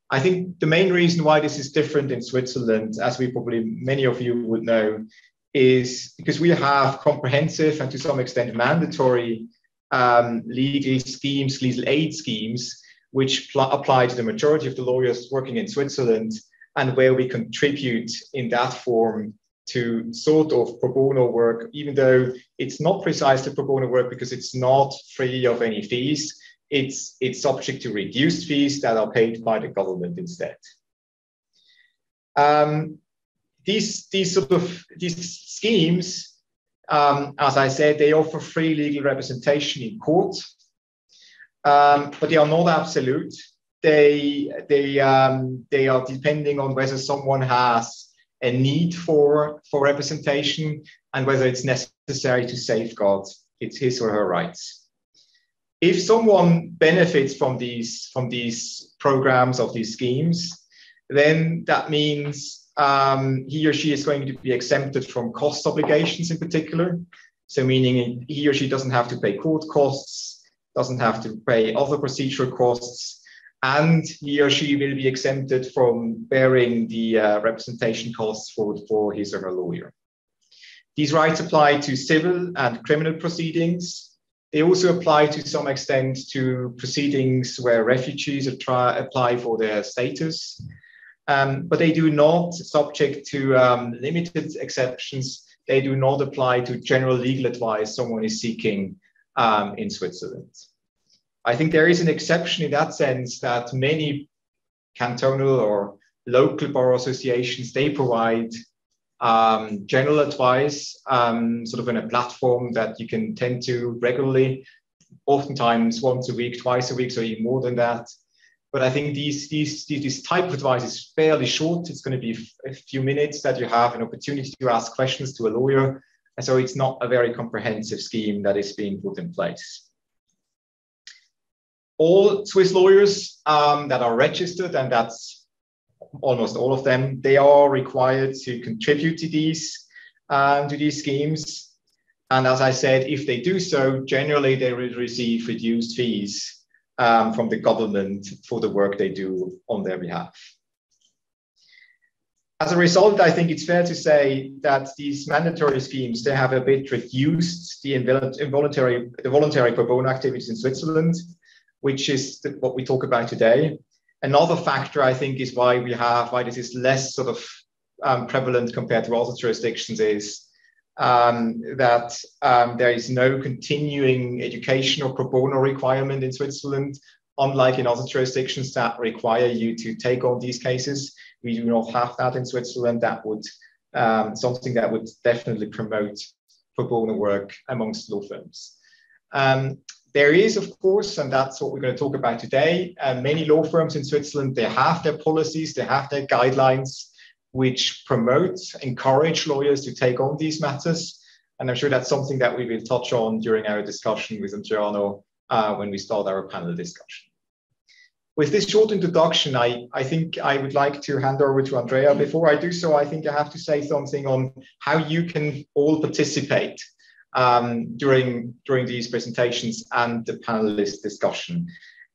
I think the main reason why this is different in Switzerland, as we probably many of you would know, is because we have comprehensive and to some extent mandatory legal schemes, legal aid schemes, which apply to the majority of the lawyers working in Switzerland, and where we contribute in that form to sort of pro bono work, even though it's not precisely pro bono work because it's not free of any fees. It's subject to reduced fees that are paid by the government instead. These schemes, as I said, they offer free legal representation in court, but they are not absolute. They are depending on whether someone has a need for representation and whether it's necessary to safeguard his or her rights. If someone benefits from these programs of these schemes, then that means he or she is going to be exempted from cost obligations in particular. So meaning he or she doesn't have to pay court costs, doesn't have to pay other procedural costs, and he or she will be exempted from bearing the representation costs for his or her lawyer. These rights apply to civil and criminal proceedings. They also apply to some extent to proceedings where refugees apply for their status, but they do not, subject to limited exceptions, they do not apply to general legal advice someone is seeking in Switzerland. I think there is an exception in that sense that many cantonal or local bar associations, they provide general advice, sort of in a platform that you can tend to regularly, oftentimes once a week, twice a week, so even more than that. But I think this type of advice is fairly short. It's going to be a few minutes that you have an opportunity to ask questions to a lawyer. And so it's not a very comprehensive scheme that is being put in place. All Swiss lawyers that are registered, and that's almost all of them, they are required to contribute to these schemes. And as I said, if they do so, generally they will receive reduced fees from the government for the work they do on their behalf. As a result, I think it's fair to say that these mandatory schemes, they have a bit reduced the voluntary pro bono activities in Switzerland, which is what we talk about today. Another factor, I think, is why this is less sort of prevalent compared to other jurisdictions is that there is no continuing education or pro bono requirement in Switzerland, unlike in other jurisdictions that require you to take on these cases. We do not have that in Switzerland. That would something that would definitely promote pro bono work amongst law firms. There is, of course, and that's what we're going to talk about today, many law firms in Switzerland, they have their policies, they have their guidelines, which encourage lawyers to take on these matters. And I'm sure that's something that we will touch on during our discussion with Adriano when we start our panel discussion. With this short introduction, I think I would like to hand over to Andrea. Before I do so, I think I have to say something on how you can all participate during these presentations and the panelist discussion.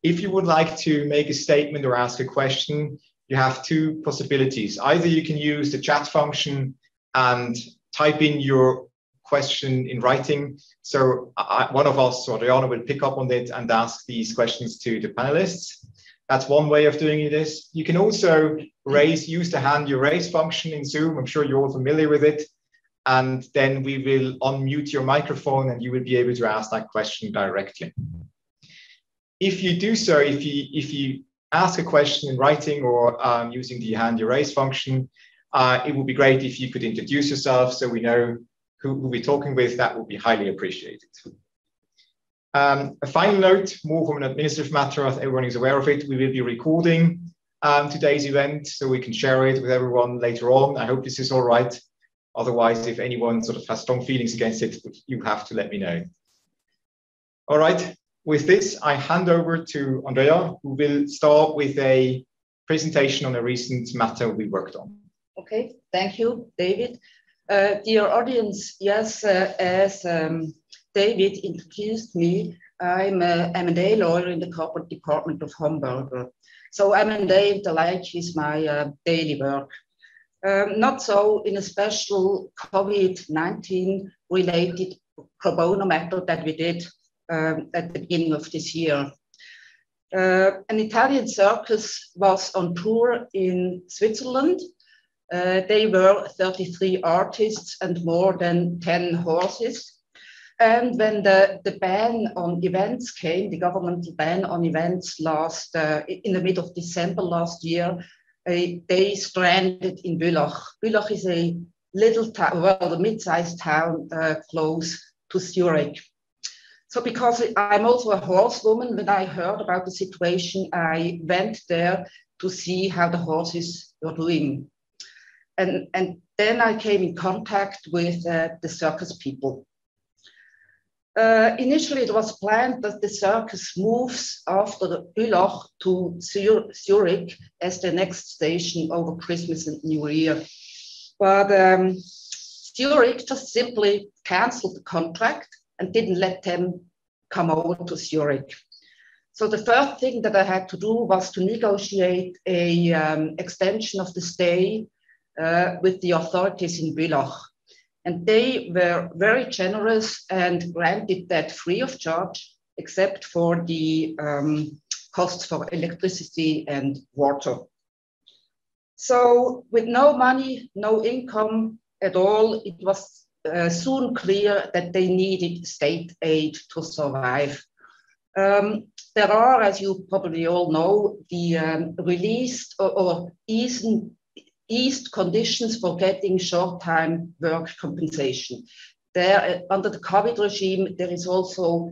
If you would like to make a statement or ask a question, you have two possibilities. Either you can use the chat function and type in your question in writing. So one of us, or Adriano, will pick up on it and ask these questions to the panelists. That's one way of doing this. You can also use the hand you raise function in Zoom. I'm sure you're all familiar with it. And then we will unmute your microphone and you will be able to ask that question directly. If you do so, if you ask a question in writing or using the hand you raise function, it would be great if you could introduce yourself so we know who we're talking with. That would be highly appreciated. A final note, more from an administrative matter, as everyone is aware of it, we will be recording today's event so we can share it with everyone later on. I hope this is all right. Otherwise, if anyone sort of has strong feelings against it, you have to let me know. All right, with this, I hand over to Andrea, who will start with a presentation on a recent matter we worked on. Okay, thank you, David. Dear audience, yes, as David introduced me, I'm a M&A lawyer in the corporate department of Hamburger. So M&A and the like is my daily work. Not so in a special COVID-19 related pro bono matter that we did at the beginning of this year. An Italian circus was on tour in Switzerland. They were 33 artists and more than 10 horses. And when the ban on events came, the governmental ban on events in the middle of December last year, they stranded in Bülach. Bülach is a little town, well, a mid-sized town close to Zurich. So because I'm also a horsewoman, when I heard about the situation, I went there to see how the horses were doing. And then I came in contact with the circus people. Initially, it was planned that the circus moves after the Bülach to Zurich as the next station over Christmas and New Year. But Zurich just simply canceled the contract and didn't let them come over to Zurich. So the first thing that I had to do was to negotiate a extension of the stay with the authorities in Bülach. And they were very generous and granted that free of charge, except for the costs for electricity and water. So with no money, no income at all, it was soon clear that they needed state aid to survive. There are, as you probably all know, the released or eased conditions for getting short-time work compensation. There, under the COVID regime, there is also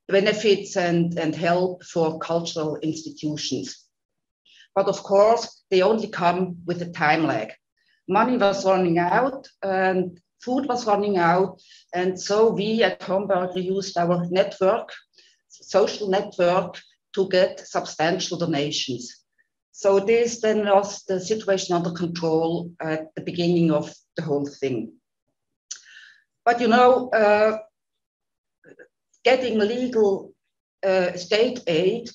benefits and help for cultural institutions. But of course, they only come with a time lag. Money was running out and food was running out. And so we at Homburg used our network, social network, to get substantial donations. So this then was the situation under control at the beginning of the whole thing. But you know, getting legal state aid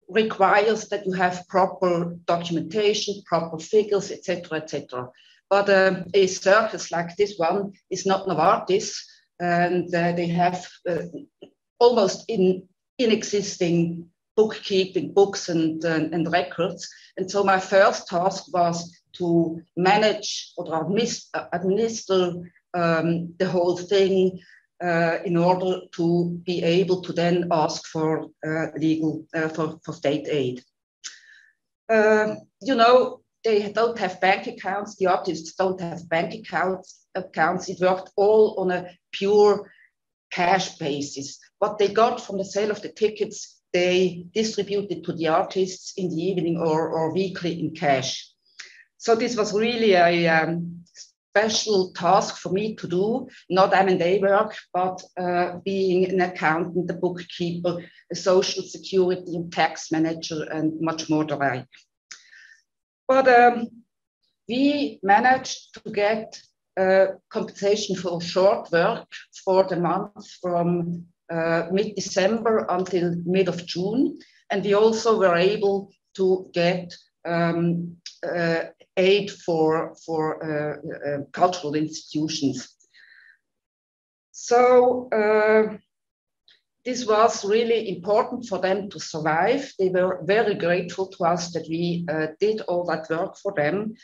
requires that you have proper documentation, proper figures, etc., etc. But a circus like this one is not Novartis, and they have almost inexisting bookkeeping, books and records. And so my first task was to manage or administer the whole thing in order to be able to then ask for legal, for state aid. You know, they don't have bank accounts, the artists don't have bank accounts. It worked all on a pure cash basis. What they got from the sale of the tickets, they distributed to the artists in the evening or weekly in cash. So this was really a special task for me to do, not M&A work, but being an accountant, a bookkeeper, a social security and tax manager, and much more the like. But we managed to get compensation for short work for the month from mid-December until mid of June. And we also were able to get aid for cultural institutions. So this was really important for them to survive. They were very grateful to us that we did all that work for them.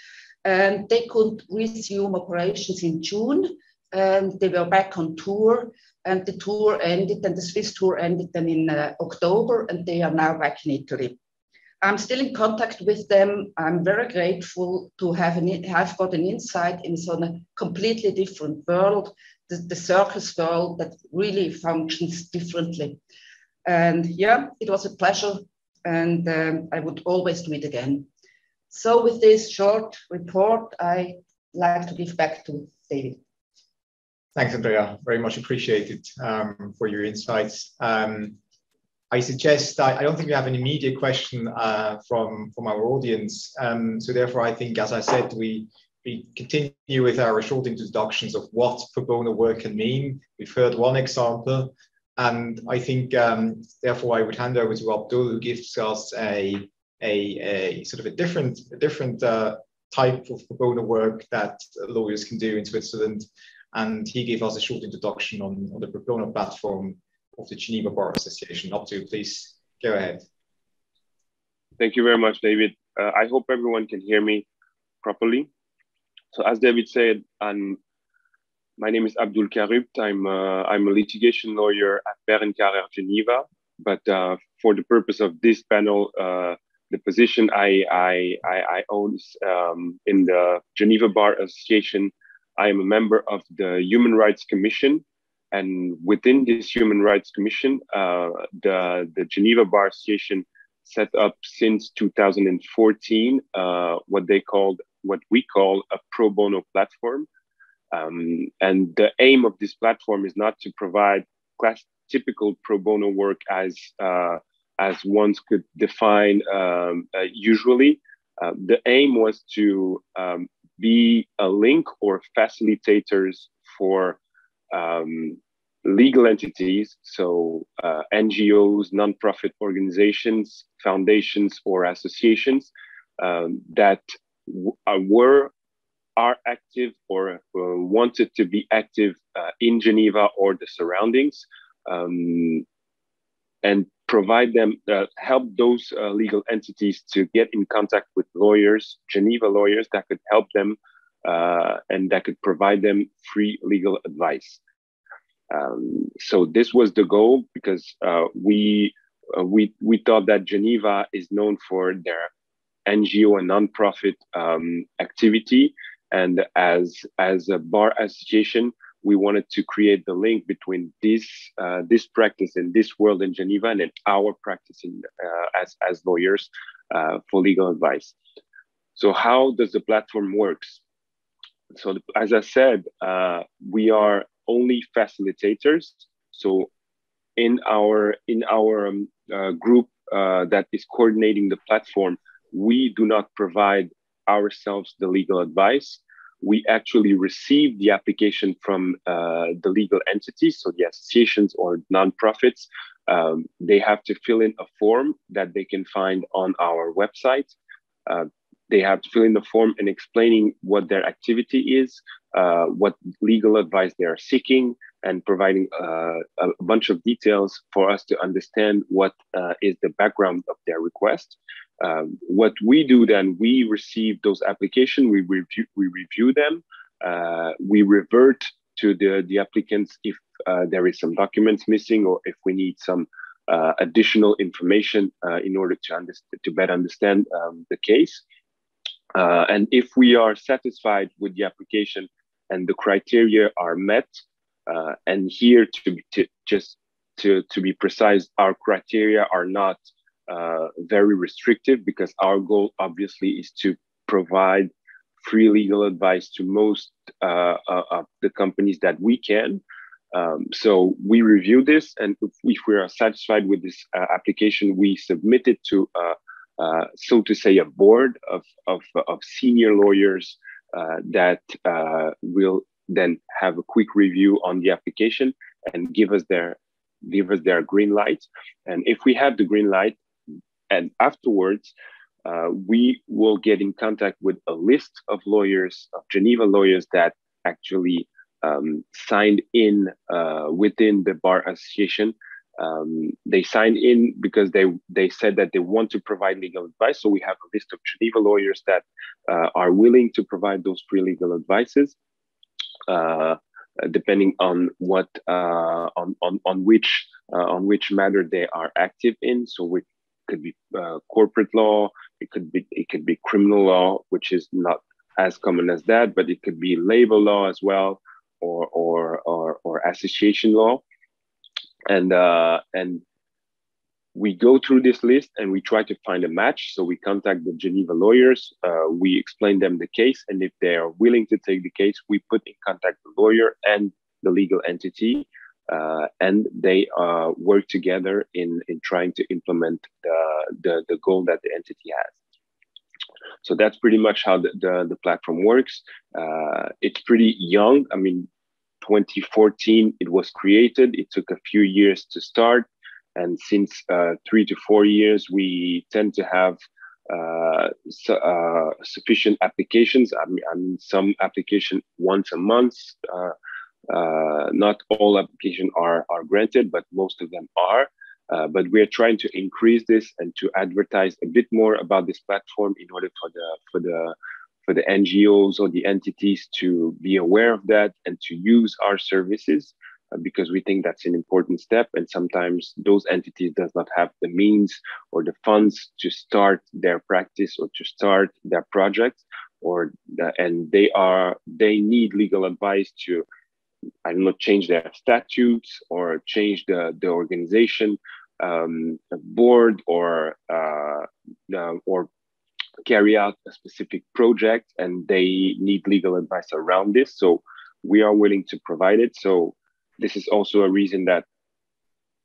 And they could resume operations in June, and they were back on tour. And the tour ended, and the Swiss tour ended then in October, and they are now back in Italy. I'm still in contact with them. I'm very grateful to have got an insight into a completely different world, the circus world that really functions differently. And yeah, it was a pleasure, and I would always do it again. So with this short report, I like to give back to David. Thanks, Andrea. Very much appreciated for your insights. I suggest, I don't think we have an immediate question from our audience. So therefore, I think, as I said, we continue with our short introductions of what pro bono work can mean. We've heard one example. And I think, therefore, I would hand over to Abdul, who gives us a sort of a different type of pro bono work that lawyers can do in Switzerland. And he gave us a short introduction on the Pro Bono Platform of the Geneva Bar Association. Abdul, please go ahead. Thank you very much, David. I hope everyone can hear me properly. So as David said, my name is Abdul Carrupt. I'm a litigation lawyer at Bern Carrère Geneva. But for the purpose of this panel, the position I own is in the Geneva Bar Association. I am a member of the Human Rights Commission. And within this Human Rights Commission, the Geneva Bar Association set up since 2014 what we call a pro bono platform. And the aim of this platform is not to provide typical pro bono work as one could define usually. The aim was to be a link or facilitators for legal entities, so NGOs, nonprofit organizations, foundations, or associations that are active or wanted to be active in Geneva or the surroundings, and provide them, help those legal entities to get in contact with lawyers, Geneva lawyers that could help them and that could provide them free legal advice. So this was the goal, because we thought that Geneva is known for their NGO and nonprofit activity, and as a bar association, we wanted to create the link between this practice in this world in Geneva and in our practice as lawyers for legal advice. So how does the platform works? So as I said, we are only facilitators. So in our group that is coordinating the platform, we do not provide ourselves the legal advice. We actually receive the application from the legal entities, so the associations or nonprofits. They have to fill in a form that they can find on our website. They have to fill in the form and explaining what their activity is, what legal advice they are seeking, and providing a bunch of details for us to understand what is the background of their request. What we do then, we receive those applications, we review them, we revert to the applicants if there is some documents missing, or if we need some additional information in order to better understand the case. And if we are satisfied with the application and the criteria are met, and here to be precise, our criteria are not very restrictive, because our goal obviously is to provide free legal advice to most of the companies that we can. So we review this, and if we are satisfied with this application, we submit it to so to say a board of senior lawyers that will then have a quick review on the application and give us their green light. And if we have the green light, and afterwards we will get in contact with a list of lawyers, of Geneva lawyers that actually signed in within the Bar Association. They signed in because they said that they want to provide legal advice. So we have a list of Geneva lawyers that are willing to provide those free legal advices, depending on what on which matter they are active in. So it could be corporate law, it could be criminal law, which is not as common as that, but it could be labor law as well, or association law. And we go through this list and we try to find a match. So we contact the Geneva lawyers, we explain them the case, and if they are willing to take the case, we put in contact the lawyer and the legal entity, and they work together in trying to implement the goal that the entity has. So that's pretty much how the platform works. It's pretty young. I mean, 2014 it was created. It took a few years to start, and since 3 to 4 years we tend to have sufficient applications. I mean, some application once a month. Not all applications are granted, but most of them are. But we are trying to increase this and to advertise a bit more about this platform in order for the NGOs or the entities to be aware of that and to use our services, because we think that's an important step. And sometimes those entities does not have the means or the funds to start their practice or to start their project, and they need legal advice to, I don't know, change their statutes or change the organization board or carry out a specific project, and they need legal advice around this. So we are willing to provide it. So this is also a reason that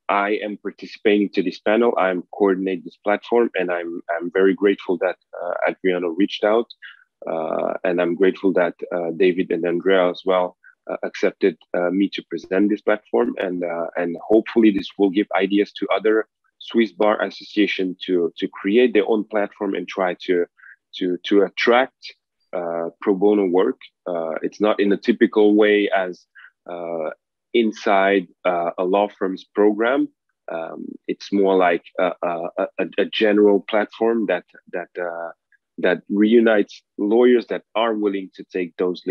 I am participating to this panel. I'm coordinating this platform, and I'm very grateful that Adriano reached out, and I'm grateful that David and Andrea as well accepted me to present this platform, and hopefully this will give ideas to other Swiss Bar Association to create their own platform and try to attract pro bono work. It's not in a typical way as inside a law firm's program. It's more like a general platform that reunites lawyers that are willing to take those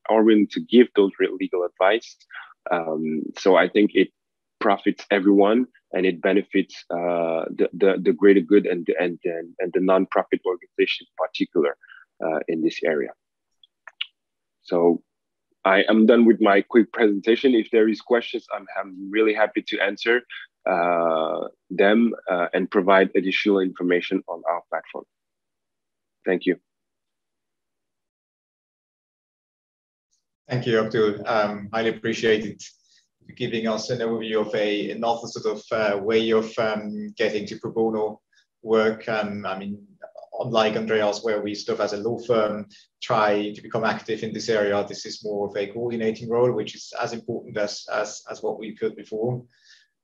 are willing to give those legal advice. So I think it profits everyone, and it benefits the greater good and the non-profit organization in particular in this area. So I am done with my quick presentation. If there is questions, I'm really happy to answer them and provide additional information on our platform. Thank you. Thank you, Abdul. Highly appreciate it. Giving us an overview of another sort of way of getting to pro bono work. I mean, unlike Andreas, where we sort of as a law firm try to become active in this area, this is more of a coordinating role, which is as important as what we've heard before.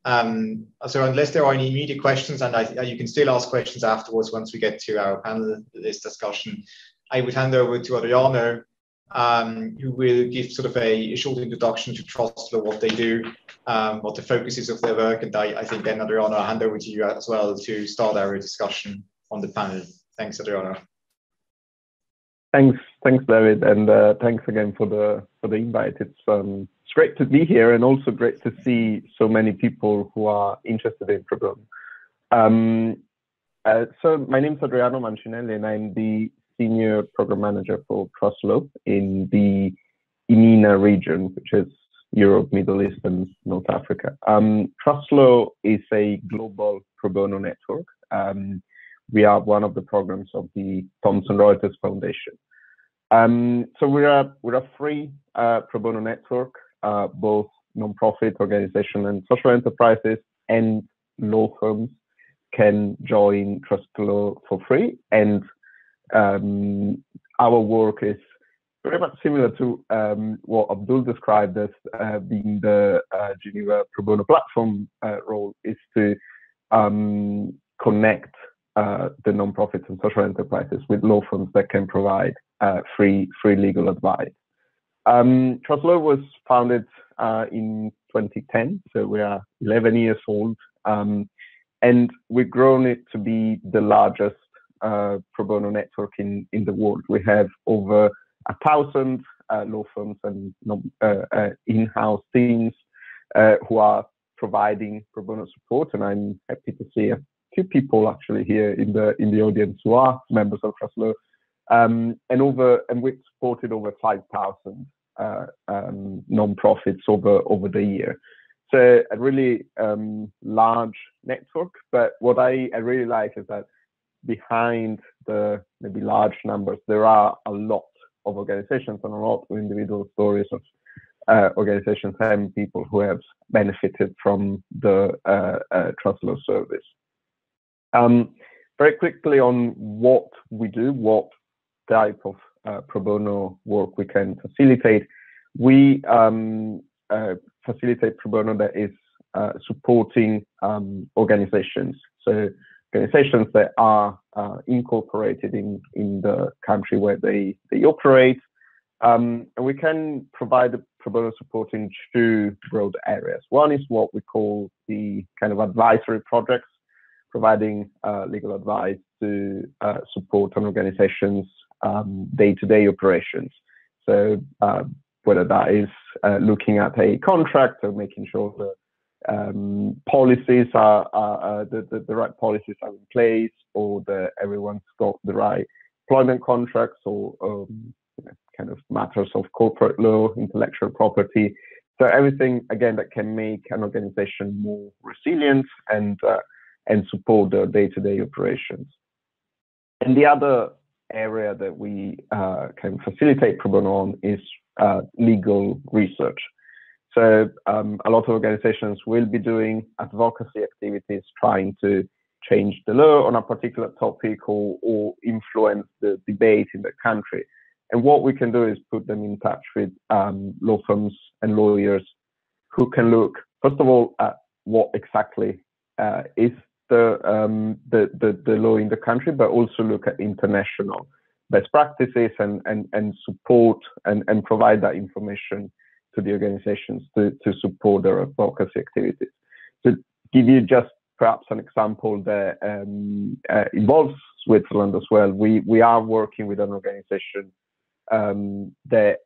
So unless there are any immediate questions, and you can still ask questions afterwards once we get to our panelist discussion, I would hand over to Adriano, who will give sort of a short introduction to Trustlaw, what they do, what the focus is of their work, and I think then Adriano, I'll hand over to you as well to start our discussion on the panel. Thanks, Adriano. Thanks, David, and thanks again for the invite. It's great to be here, and also great to see so many people who are interested in pro bono. So my name is Adriano Mancinelli, and I'm the Senior Program Manager for Trustlaw in the EMENA region, which is Europe, Middle East, and North Africa. Trustlaw is a global pro bono network. We are one of the programs of the Thomson Reuters Foundation. So we're a free pro bono network. Both non-profit organizations and social enterprises and law firms can join Trustlaw for free, and our work is very much similar to what Abdul described as being the Geneva Pro Bono Platform role, is to connect the non-profits and social enterprises with law firms that can provide free legal advice. Trustlaw was founded in 2010, so we are 11 years old, and we've grown it to be the largest pro bono network in the world. We have over 1,000 law firms and in-house teams who are providing pro bono support, and I'm happy to see a few people actually here in the audience who are members of Trustlaw, and we've supported over 5,000 non-profits over the year. So a really large network, but what I really like is that behind the maybe large numbers, there are a lot of organizations and a lot of individual stories of organizations and people who have benefited from the Trustlaw service. Very quickly on what we do, what type of pro bono work we can facilitate. we facilitate pro bono that is supporting organizations. So organizations that are incorporated in the country where they operate. And we can provide the pro bono support in two broad areas. One is what we call the kind of advisory projects, providing legal advice to support an organization's day-to-day operations. So whether that is looking at a contract or making sure that policies are the right policies are in place, or that everyone's got the right employment contracts, or kind of matters of corporate law, intellectual property. So everything, again, that can make an organization more resilient and support their day-to-day operations. And the other area that we can facilitate pro bono on is legal research. So a lot of organizations will be doing advocacy activities, trying to change the law on a particular topic or influence the debate in the country. And what we can do is put them in touch with law firms and lawyers who can look, first of all, at what exactly is the law in the country, but also look at international best practices and support and provide that information to the organizations to support their advocacy activities. To give you just perhaps an example that involves Switzerland as well, we are working with an organization that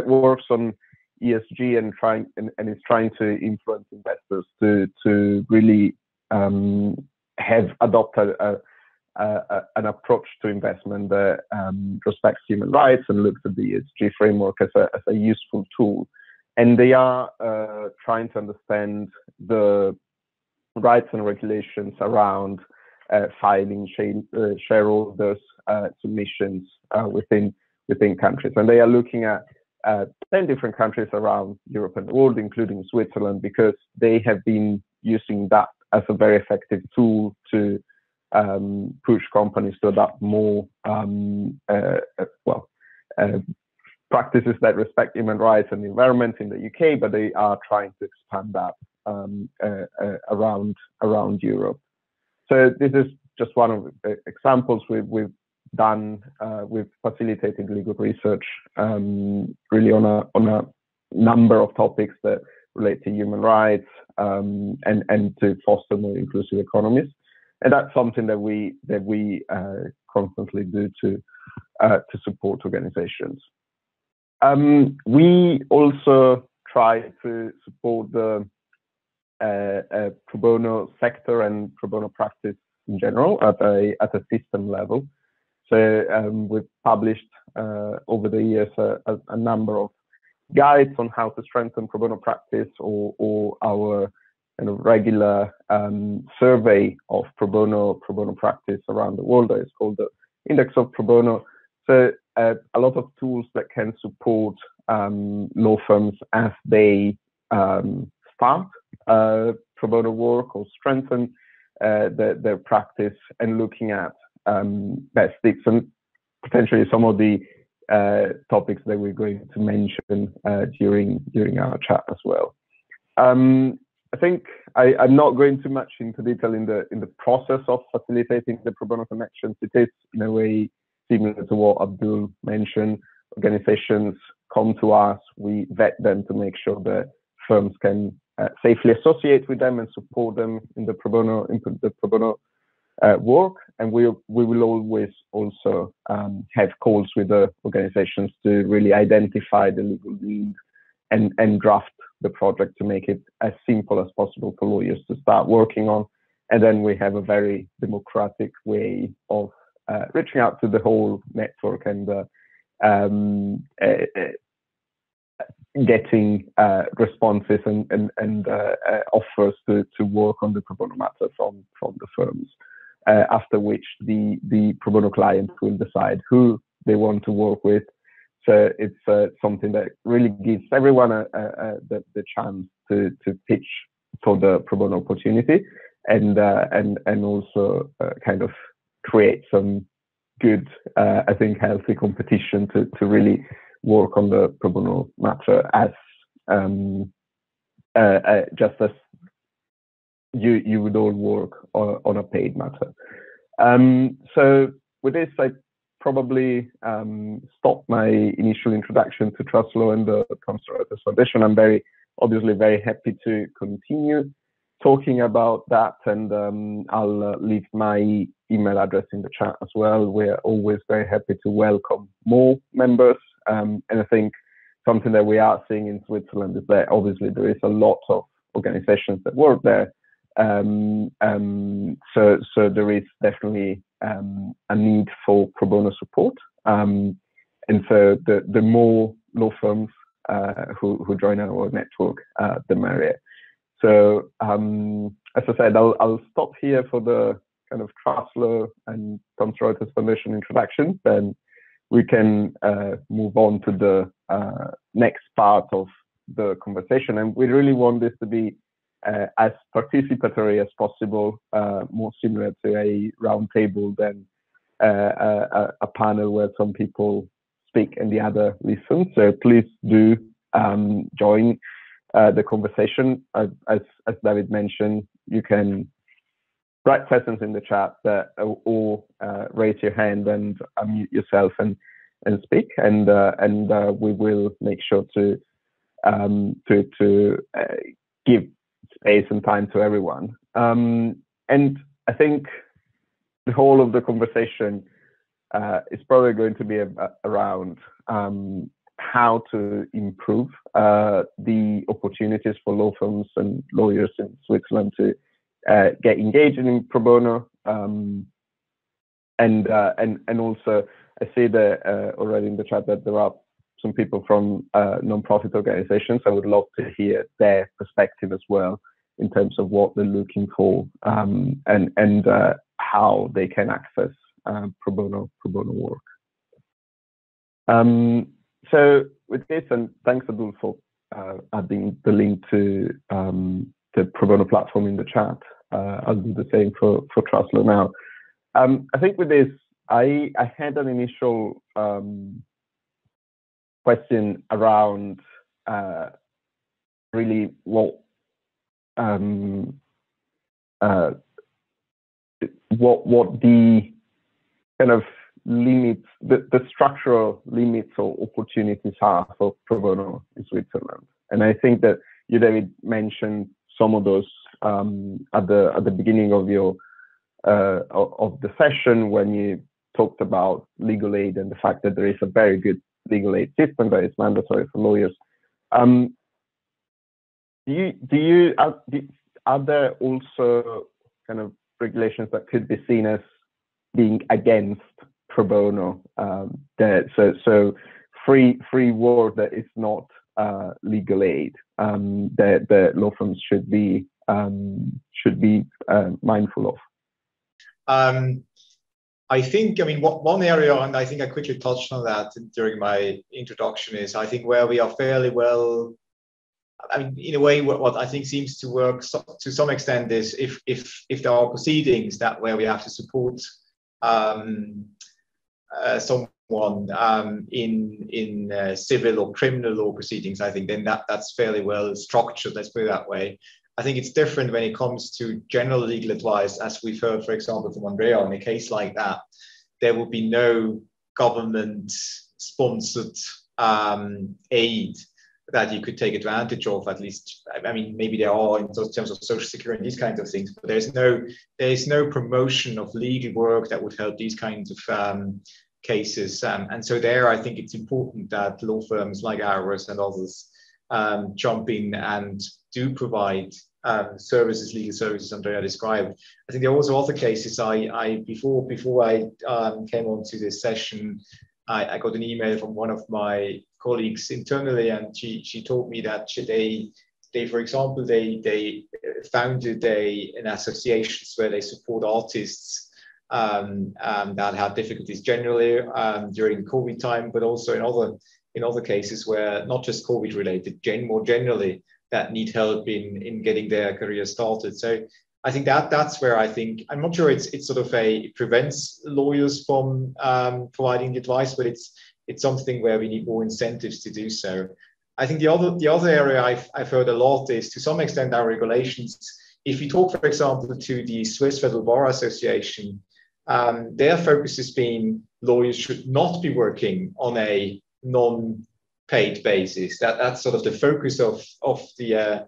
works on ESG and is trying to influence investors to really have adopted an approach to investment that respects human rights and looks at the ESG framework as a useful tool. And they are trying to understand the rights and regulations around filing shareholders submissions within countries. And they are looking at 10 different countries around Europe and the world, including Switzerland, because they have been using that as a very effective tool to push companies to adopt more practices that respect human rights and the environment in the UK, but they are trying to expand that around Europe. So this is just one of the examples we've done. We've facilitated legal research really on a number of topics that relate to human rights and to foster more inclusive economies. And that's something that we constantly do to support organizations. We also try to support the pro bono sector and pro bono practice in general at a system level. So we've published over the years a number of guides on how to strengthen pro bono practice, or our kind of regular survey of pro bono practice around the world. It's called the Index of Pro Bono. So a lot of tools that can support law firms as they start pro bono work or strengthen their practice, and looking at best sticks and potentially some of the topics that we're going to mention during our chat as well. I think I'm not going too much into detail in the process of facilitating the pro bono connections. It is in a way similar to what Abdul mentioned. Organizations come to us, we vet them to make sure that firms can safely associate with them and support them in the pro bono work. And we will always also have calls with the organizations to really identify the legal need and draft the project to make it as simple as possible for lawyers to start working on. And then we have a very democratic way of reaching out to the whole network and getting responses and offers to work on the pro bono matter from the firms. After which the pro bono client will decide who they want to work with. So it's something that really gives everyone the chance to pitch for the pro bono opportunity, and also kind of create some good, I think, healthy competition to really work on the pro bono matter as just as you would all work on a paid matter. So with this, I probably stop my initial introduction to trust law and the Thomson Reuters Foundation. I'm obviously very happy to continue talking about that, and I'll leave my email address in the chat as well. We're always very happy to welcome more members, and I think something that we are seeing in Switzerland is that obviously there is a lot of organizations that work there. So there is definitely a need for pro bono support, and so the more law firms who join our network, the merrier. So as I said, I'll stop here for the kind of trust law and Thomson Reuters Foundation introduction. Then we can move on to the next part of the conversation, and we really want this to be as participatory as possible, more similar to a round table than a panel where some people speak and the other listen. So please do join the conversation. As David mentioned, you can write questions in the chat or raise your hand and unmute yourself and speak, and we will make sure to give space and time to everyone. And I think the whole of the conversation is probably going to be around how to improve the opportunities for law firms and lawyers in Switzerland to get engaged in pro bono, and also I see that already in the chat that there are some people from non-profit organizations. I would love to hear their perspective as well in terms of what they're looking for, and how they can access pro bono work. So with this, and thanks Abdul for adding the link to the pro bono platform in the chat. I'll do the same for trust law now. I think with this, I had an initial question around really what the kind of limits, the structural limits or opportunities are for pro bono in Switzerland. And I think that you, David, mentioned some of those at the beginning of your of the session when you talked about legal aid and the fact that there is a very good legal aid system that is mandatory for lawyers. Are there also kind of regulations that could be seen as being against pro bono? So free work that is not legal aid, that law firms should be mindful of. I think, one area, and I think I quickly touched on that during my introduction, is I think where we are fairly well, in a way, what I think seems to work to some extent is if there are proceedings that where we have to support someone in civil or criminal law proceedings, I think then that's fairly well structured, let's put it that way. I think it's different when it comes to general legal advice, as we've heard, for example, from Andrea. In a case like that, there will be no government-sponsored aid that you could take advantage of, at least. Maybe there are in terms of social security and these kinds of things, but there is no promotion of legal work that would help these kinds of cases. And so there, I think it's important that law firms like ours and others jump in and do provide services, legal services Andrea described. I think there are also other cases. Before I came on to this session, I got an email from one of my colleagues internally, and she told me that they for example, they founded an association where they support artists that had difficulties generally during COVID time, but also in other cases where not just COVID related, more generally, that need help in getting their career started. So I think that's where I think, I'm not sure it prevents lawyers from providing the advice, but it it's something where we need more incentives to do so. I think the other area I've heard a lot is, to some extent, our regulations. If you talk, for example, to the Swiss Federal Bar Association, their focus has been lawyers should not be working on a non-paid basis. That's sort of the focus of the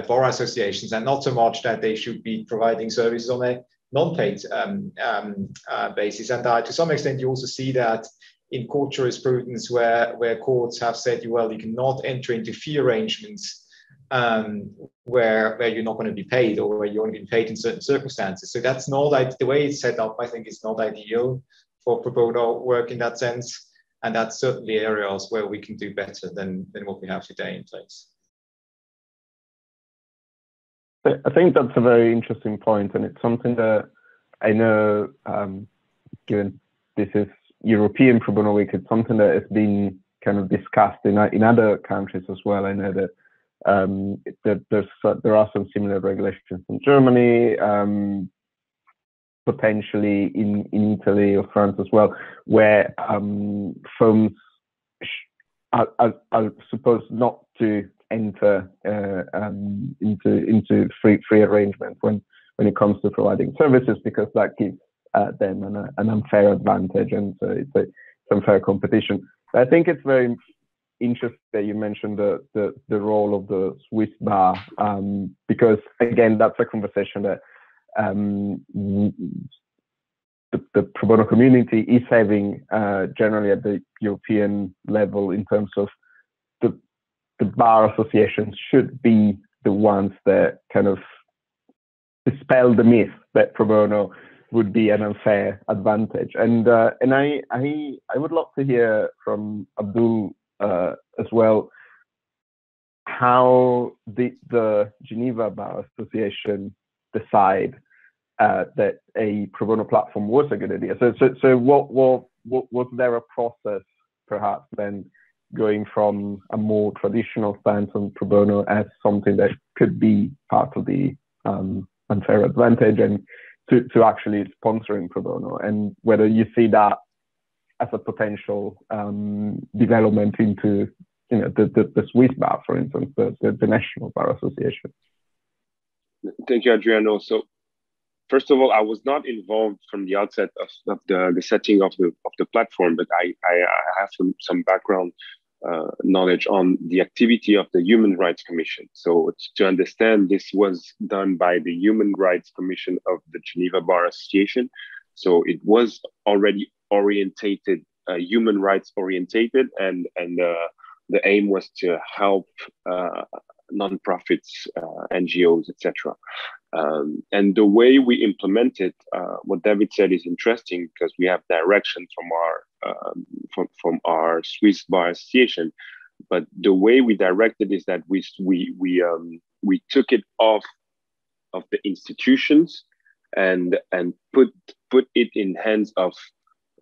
bar associations, and not so much that they should be providing services on a non-paid basis. And to some extent, you also see that in court jurisprudence where courts have said, well, you cannot enter into fee arrangements where you're not going to be paid, or where you're only being paid in certain circumstances. So that's not the way it's set up. I think it's not ideal for pro bono work in that sense, and that's certainly areas where we can do better than what we have today in place. I think that's a very interesting point, and it's something that I know, given this is European Pro Bono Week, it's something that has been kind of discussed in other countries as well. I know that there are some similar regulations in Germany, potentially in Italy or France as well, where firms are supposed not to enter into free arrangement when it comes to providing services, because that gives them an unfair advantage, and so it's unfair competition. But I think it's very interesting that you mentioned the role of the Swiss bar, because again, that's a conversation that the pro bono community is having generally at the European level, in terms of the bar associations should be the ones that kind of dispel the myth that pro bono would be an unfair advantage. And I would love to hear from Abdul as well, how did the Geneva Bar Association decide that a pro bono platform was a good idea? So what was there a process perhaps then, going from a more traditional stance on pro bono as something that could be part of the unfair advantage, and to actually sponsoring pro bono, and whether you see that as a potential development into the Swiss bar, for instance, the National Bar Association? Thank you, Adriano. So first of all, I was not involved from the outset of the setting of the platform, but I have some background knowledge on the activity of the Human Rights Commission. So to understand, this was done by the Human Rights Commission of the Geneva Bar Association. So it was already orientated, human rights orientated, and the aim was to help nonprofits, NGOs, etc. And the way we implement it, what David said is interesting, because we have direction from our Swiss Bar Association, but the way we directed is that we took it off of the institutions and put it in hands of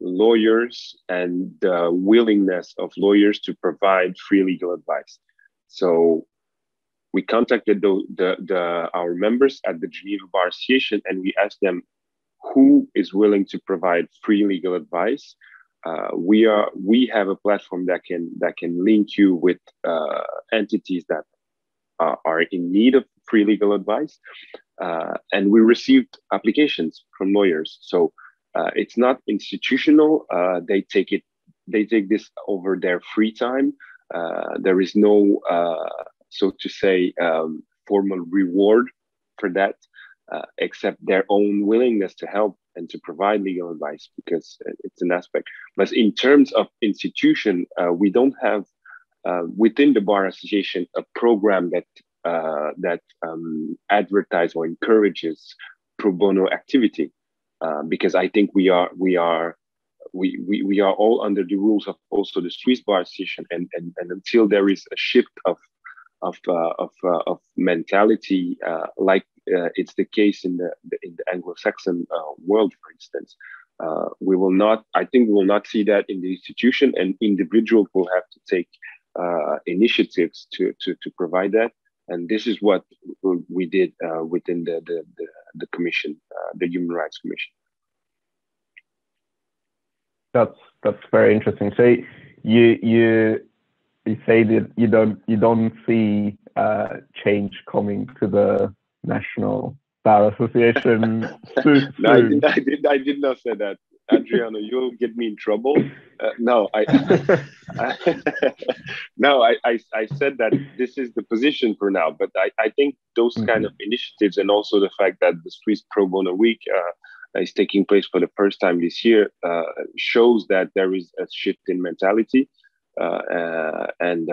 lawyers, and the willingness of lawyers to provide free legal advice. So we contacted our members at the Geneva Bar Association, and we asked them who is willing to provide free legal advice. We have a platform that can link you with entities that are in need of free legal advice, and we received applications from lawyers. So it's not institutional. They take this over their free time. There is no so to say, formal reward for that, except their own willingness to help and to provide legal advice, because it's an aspect. But in terms of institution, we don't have within the Bar Association a program that advertises or encourages pro bono activity, because I think we are all under the rules of also the Swiss Bar Association, and until there is a shift of mentality, like it's the case in the Anglo-Saxon world, for instance, we will not see that in the institution, and individuals will have to take initiatives to provide that. And this is what we did within the commission, the Human Rights Commission. that's very interesting. So you say that you don't see change coming to the National Bar Association soon. No, I did not say that. Adriano, you'll get me in trouble. No, no, I said that this is the position for now, but I think those kind of initiatives, and also the fact that the Swiss Pro Bono Week is taking place for the first time this year, shows that there is a shift in mentality, and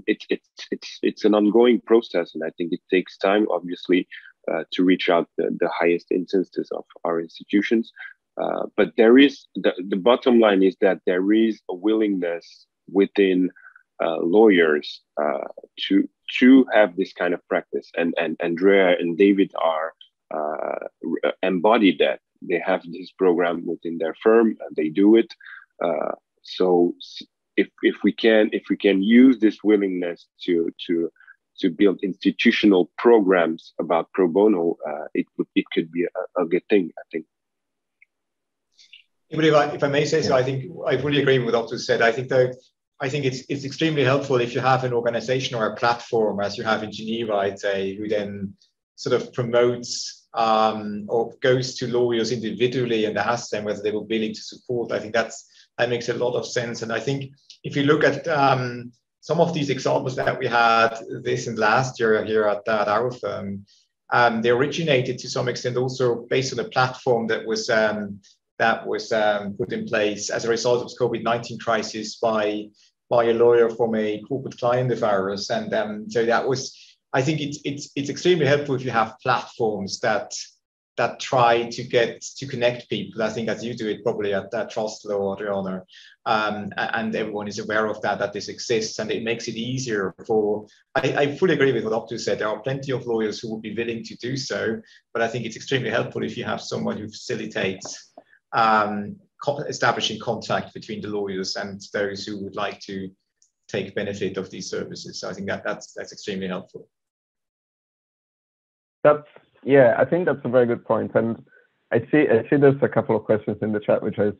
it's an ongoing process, and I think it takes time, obviously, to reach out the highest instances of our institutions. But there is the bottom line is that there is a willingness within lawyers to have this kind of practice, and Andrea and David are embodied that. They have this program within their firm, and they do it. So if we can use this willingness to build institutional programs about pro bono, it could be a good thing, I think. If I may say so, I think I fully agree with what Abdul said. I think it's extremely helpful if you have an organization or a platform, as you have in Geneva, I'd say, who then sort of promotes or goes to lawyers individually and asks them whether they will be willing to support. I think that makes a lot of sense. And I think if you look at some of these examples that we had this and last year here at our firm, they originated to some extent also based on a platform that was put in place as a result of the COVID-19 crisis by a lawyer from a corporate client of ours. And so that was, I think it's extremely helpful if you have platforms that try to connect people. I think as you do it probably at Trust Law, Adriana, and everyone is aware of that this exists, and it makes it easier for, I fully agree with what Abdul said. There are plenty of lawyers who would be willing to do so, but I think it's extremely helpful if you have someone who facilitates establishing contact between the lawyers and those who would like to take benefit of these services. So I think that's extremely helpful. I think that's a very good point. And I see there's a couple of questions in the chat, which is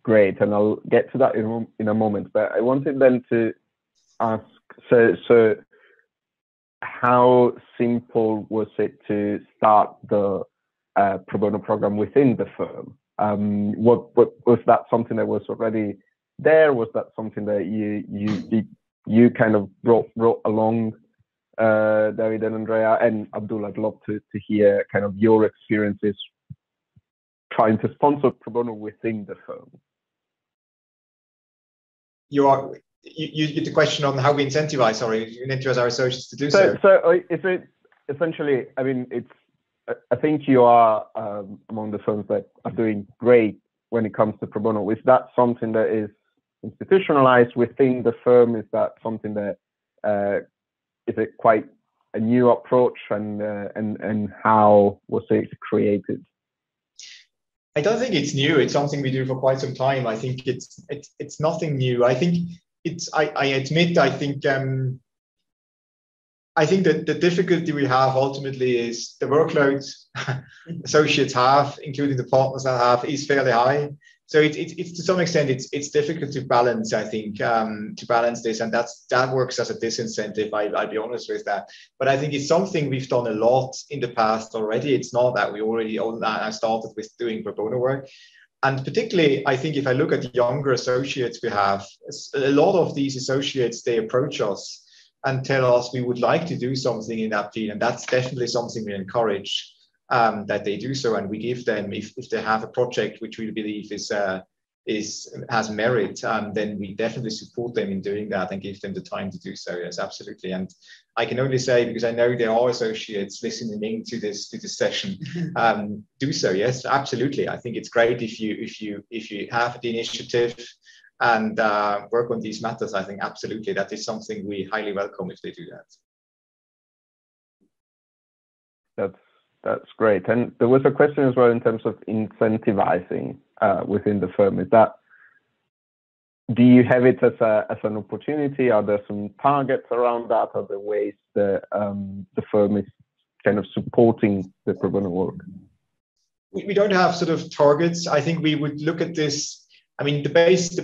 great, and I'll get to that in a moment. But I wanted then to ask, so how simple was it to start the pro bono program within the firm? What was that something that was already there? Was that something that you kind of brought along, David and Andrea? And Abdul, I'd love to hear kind of your experiences trying to sponsor pro bono within the firm. You get the question on how we incentivize, you incentivize our associates to do so. So is it essentially, I mean, I think you are among the firms that are doing great when it comes to pro bono. Is that something that is institutionalized within the firm? Is that something that is it quite a new approach, and how was it created? I don't think it's new. It's something we do for quite some time. I think it's nothing new. I think I admit. I think that the difficulty we have ultimately is the workload associates have, including the partners that have, is fairly high. So it's to some extent it's difficult to balance. I think to balance this, and that works as a disincentive. I'll be honest with that. But I think it's something we've done a lot in the past already. It's not that we already started with doing pro bono work. And particularly, I think if I look at the younger associates we have, a lot of these associates, they approach us and tell us we would like to do something in that field. And that's definitely something we encourage that they do so. And we give them, if they have a project which we believe has merit, then we definitely support them in doing that and give them the time to do so. Yes, absolutely. And I can only say, because I know there are associates listening to this session, do so. Yes, absolutely. I think it's great if you have the initiative and work on these matters. I think absolutely that is something we highly welcome if they do that. That's great. And there was a question as well in terms of incentivizing within the firm. Do you have it as an opportunity? Are there some targets around that? Are there ways that the firm is kind of supporting the pro bono work? We don't have sort of targets. I think we would look at this I mean, the basis the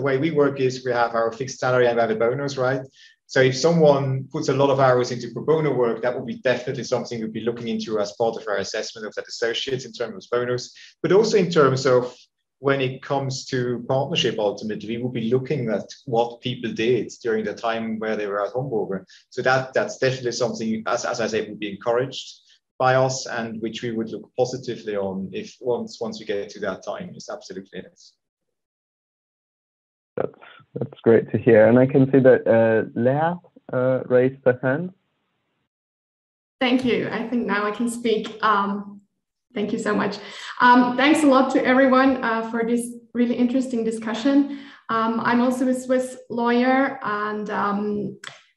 way we work is we have our fixed salary and we have a bonus, right? So if someone puts a lot of hours into pro bono work, that would be definitely something we'd be looking into as part of our assessment of that associate in terms of bonus, but also in terms of when it comes to partnership, ultimately, we will be looking at what people did during the time where they were at Homburger. So that's definitely something, as I say, would be encouraged by us and which we would look positively on if once we get to that time. It's absolutely it. That's great to hear. And I can see that Lea raised her hand. Thank you. I think now I can speak. Thank you so much. Thanks a lot to everyone for this really interesting discussion. I'm also a Swiss lawyer, and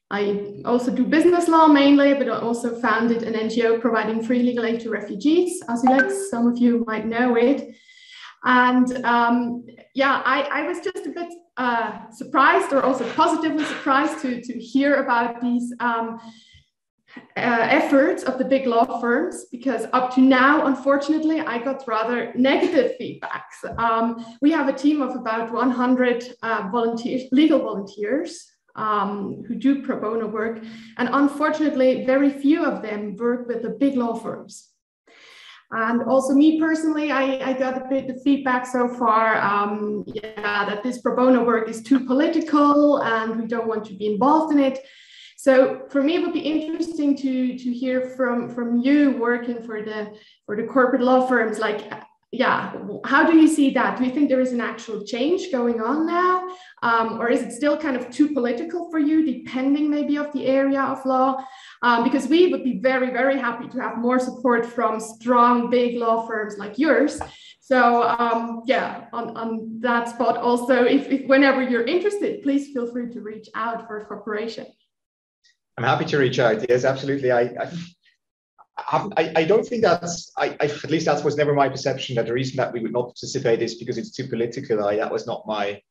I also do business law mainly, but I also founded an NGO providing free legal aid to refugees, Asylex. Some of you might know it. And yeah, I was just a bit surprised, or also positively surprised to hear about these efforts of the big law firms, because up to now, unfortunately, I got rather negative feedbacks. We have a team of about 100 legal volunteers who do pro bono work, and unfortunately, very few of them work with the big law firms. And also me personally, I got a bit of feedback so far, that this pro bono work is too political and we don't want to be involved in it. So for me, it would be interesting to hear from you working for the corporate law firms, like, yeah, how do you see that? Do you think there is an actual change going on now? Or is it still kind of too political for you, depending maybe of the area of law? Because we would be very, very happy to have more support from strong, big law firms like yours. So yeah, on that spot also, if whenever you're interested, please feel free to reach out for a cooperation. I'm happy to reach out. Yes, absolutely. I don't think that's, at least that was never my perception, that the reason that we would not participate is because it's too political. That's not my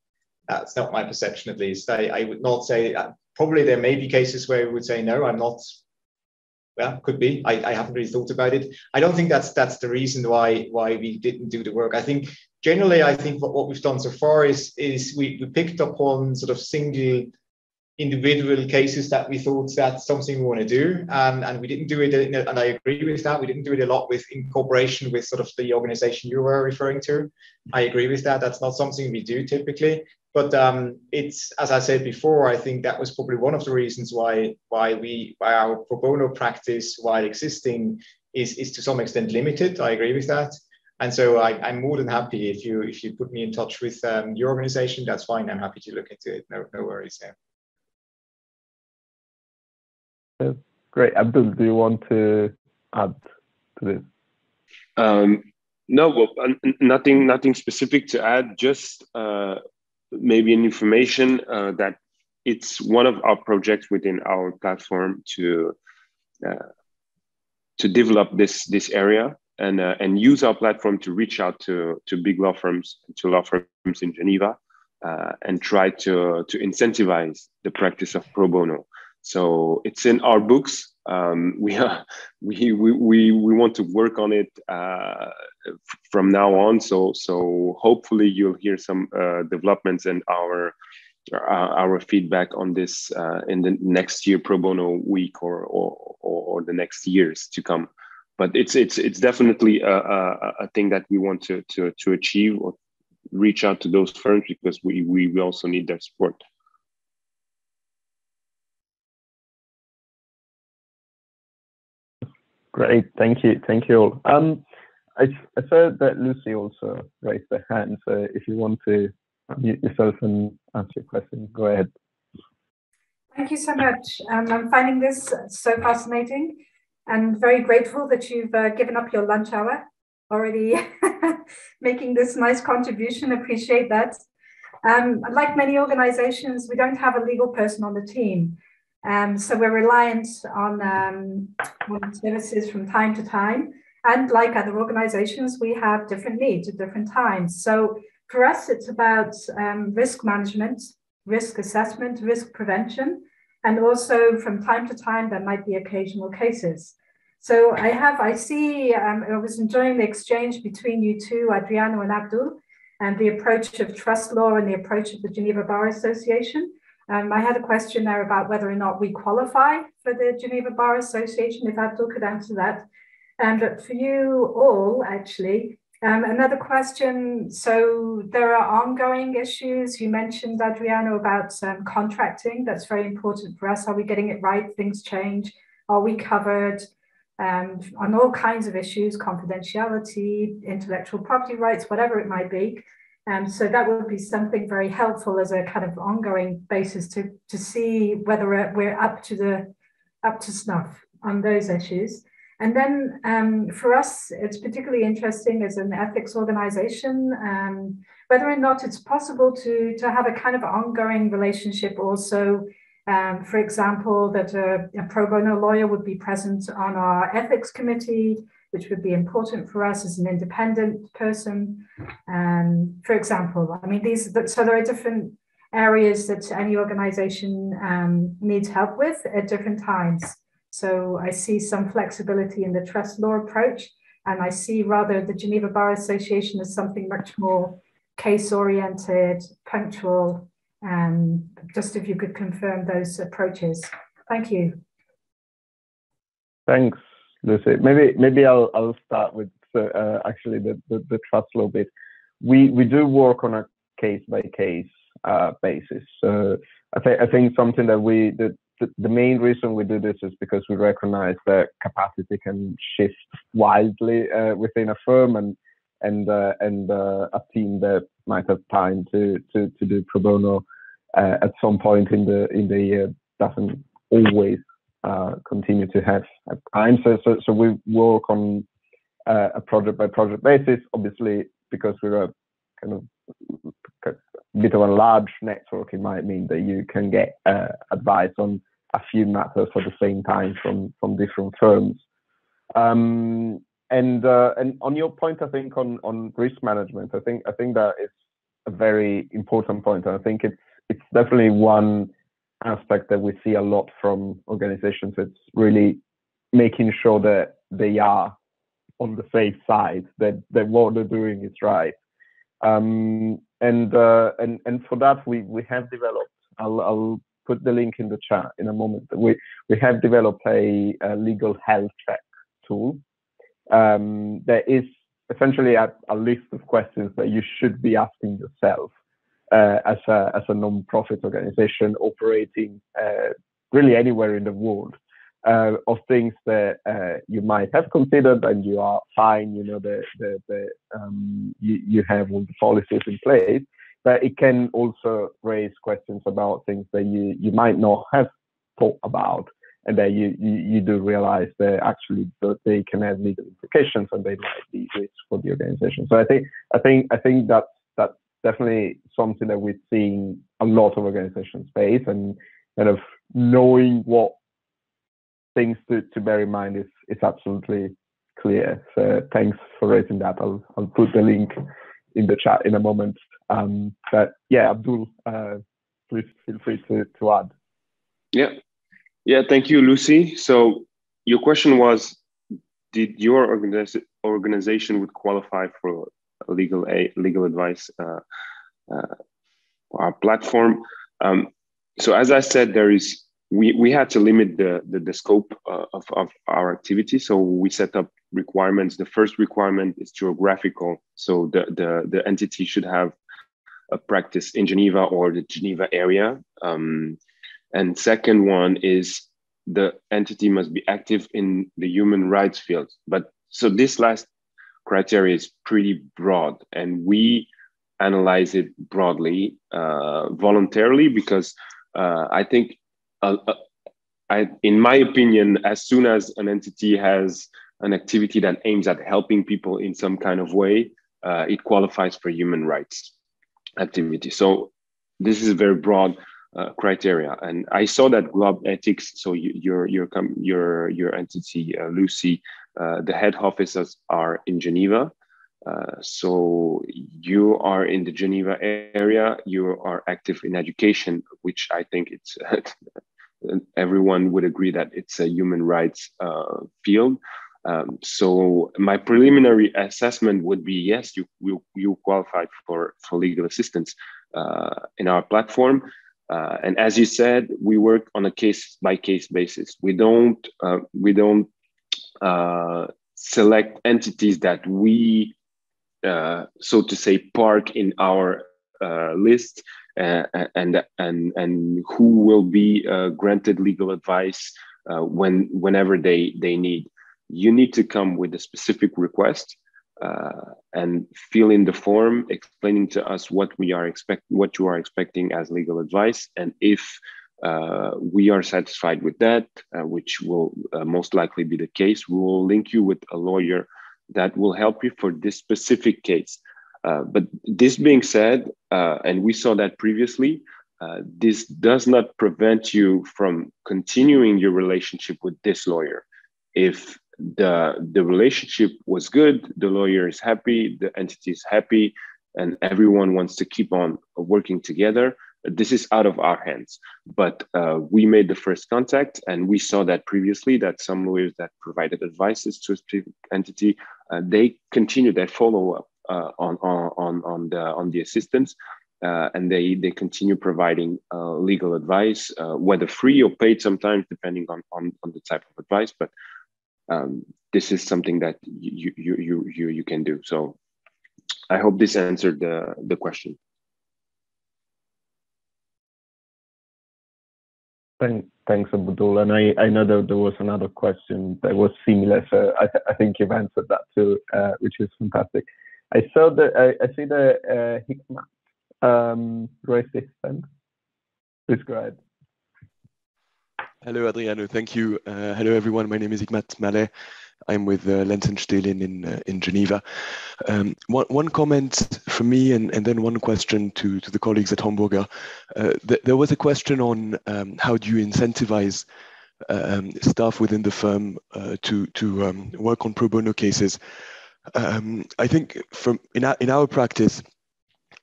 perception, at least. I would not say, probably there may be cases where we would say, no, I'm not, well, could be. I haven't really thought about it. I don't think that's the reason why we didn't do the work. I think generally, what we've done so far is we picked up on sort of single individual cases that we thought that's something we want to do, and we didn't do it, and I agree with that. We didn't do it a lot in cooperation with sort of the organization you were referring to. I agree with that. That's not something we do typically, but it's, as I said before, I think that was probably one of the reasons why our pro bono practice, while existing, is to some extent limited. I agree with that. And so I'm more than happy if you put me in touch with your organization. That's fine. I'm happy to look into it. No worries there. Great. Abdul, do you want to add to this? No, well, nothing specific to add, just maybe an information that it's one of our projects within our platform to develop this area and use our platform to reach out to big law firms, to law firms in Geneva, and try to incentivize the practice of pro bono. So it's in our books. We want to work on it from now on. So hopefully you'll hear some developments in our feedback on this in the next year pro bono week or the next years to come. But it's definitely a thing that we want to achieve, or reach out to those firms, because we also need their support. Great, thank you all. I said that Lucy also raised her hand, so if you want to unmute yourself and answer your question, go ahead. Thank you so much. I'm finding this so fascinating and very grateful that you've given up your lunch hour already, making this nice contribution. Appreciate that. Like many organizations, we don't have a legal person on the team. So we're reliant on services from time to time. And like other organizations, we have different needs at different times. So for us, it's about risk management, risk assessment, risk prevention. And also from time to time, there might be occasional cases. So I was enjoying the exchange between you two, Adriano and Abdul, and the approach of trust law and the approach of the Geneva Bar Association. I had a question there about whether or not we qualify for the Geneva Bar Association, if Abdul could answer that. But for you all, actually, another question. So there are ongoing issues. You mentioned, Adriano, about contracting. That's very important for us. Are we getting it right? Things change. Are we covered on all kinds of issues, confidentiality, intellectual property rights, whatever it might be? So that would be something very helpful as a kind of ongoing basis to see whether we're up to snuff on those issues. And then for us, it's particularly interesting as an ethics organization, whether or not it's possible to have a kind of ongoing relationship also. For example, that a pro bono lawyer would be present on our ethics committee, which would be important for us as an independent person. For example, I mean, so there are different areas that any organization needs help with at different times. So I see some flexibility in the trust law approach, and I see rather the Geneva Bar Association as something much more case-oriented, punctual. Just if you could confirm those approaches. Thank you. Thanks, Lucy. Maybe I'll start with actually the trust law bit. We do work on a case-by-case basis. So I think something that the main reason we do this is because we recognize that capacity can shift wildly within a firm, and a team that might have time to do pro bono at some point in the year doesn't always continue to have time. So we work on a project by project basis. Obviously, because we're a kind of a bit of a large network, it might mean that you can get advice on a few matters at the same time from different firms. And on your point, I think on risk management, I think that is a very important point. And I think it's definitely one aspect that we see a lot from organizations. It's really making sure that they are on the safe side, that what they're doing is right. And for that, we have developed, I'll put the link in the chat in a moment. We have developed a legal health check tool. There is essentially a list of questions that you should be asking yourself as a non-profit organization operating really anywhere in the world, of things that you might have considered and you are fine, you know, you have all the policies in place, but it can also raise questions about things that you might not have thought about, and that you do realize that actually they can have legal implications and they might be risks for the organization. So I think that's definitely something that we're seeing a lot of organizations face, and kind of knowing what things to bear in mind is absolutely clear. So thanks for raising that. I'll put the link in the chat in a moment. But yeah, Abdul, please feel free to add. Yeah, thank you, Lucy. So your question was, did your organization would qualify for legal advice for our platform? So as I said, we had to limit the scope of our activity. So we set up requirements. The first requirement is geographical. So the entity should have a practice in Geneva or the Geneva area. And second one is the entity must be active in the human rights field. But so this last criteria is pretty broad, and we analyze it broadly, voluntarily, because I think, in my opinion, as soon as an entity has an activity that aims at helping people in some kind of way, it qualifies for human rights activity. So this is a very broad criteria, and I saw that Globe Ethics. So your entity, Lucy, the head offices are in Geneva. So you are in the Geneva area. You are active in education, which I think it's everyone would agree that it's a human rights field. So my preliminary assessment would be, yes, you qualified for legal assistance in our platform. And as you said, we work on a case-by-case basis. We don't select entities that we, so to say, park in our list and who will be granted legal advice whenever they need. You need to come with a specific request and fill in the form explaining to us what you are expecting as legal advice. And if we are satisfied with that, which will most likely be the case, we will link you with a lawyer that will help you for this specific case. But this being said, and we saw that previously, this does not prevent you from continuing your relationship with this lawyer. If the relationship was good, the lawyer is happy, the entity is happy, and everyone wants to keep on working together, this is out of our hands. But we made the first contact, and we saw that previously that some lawyers that provided advices to a specific entity, they continue that follow-up on the assistance, and they continue providing legal advice, whether free or paid sometimes, depending on the type of advice. But this is something that you can do. So I hope this answered the question. Thanks, Abdul. And I know that there was another question that was similar, so I think you've answered that too, which is fantastic. I see the Hikmat raised his hand. Please go ahead. Hello, Adriano. Thank you. Hello, everyone. My name is Hikmat Maleh. I'm with Lenzenstelen in Geneva. One comment from me and then one question to the colleagues at Hamburger. There was a question on how do you incentivize staff within the firm to work on pro bono cases. I think in our practice,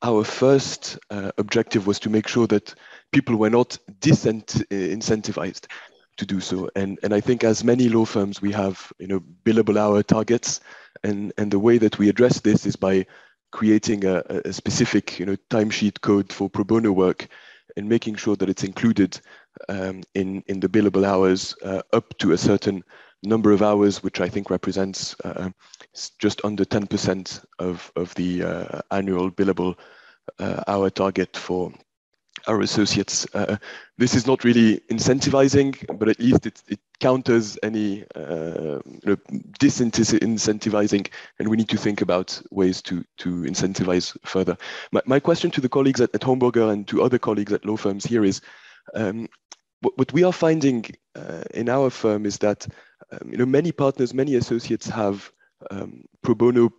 our first objective was to make sure that people were not disincentivized to do so. And I think as many law firms, we have billable hour targets, and the way that we address this is by creating a specific timesheet code for pro bono work and making sure that it's included in the billable hours up to a certain number of hours, which I think represents just under 10% of the annual billable hour target for our associates. This is not really incentivizing, but at least it counters any disincentivizing, and we need to think about ways to incentivize further. My question to the colleagues at Hamburger and to other colleagues at law firms here is, what we are finding in our firm is that many partners, many associates have pro bono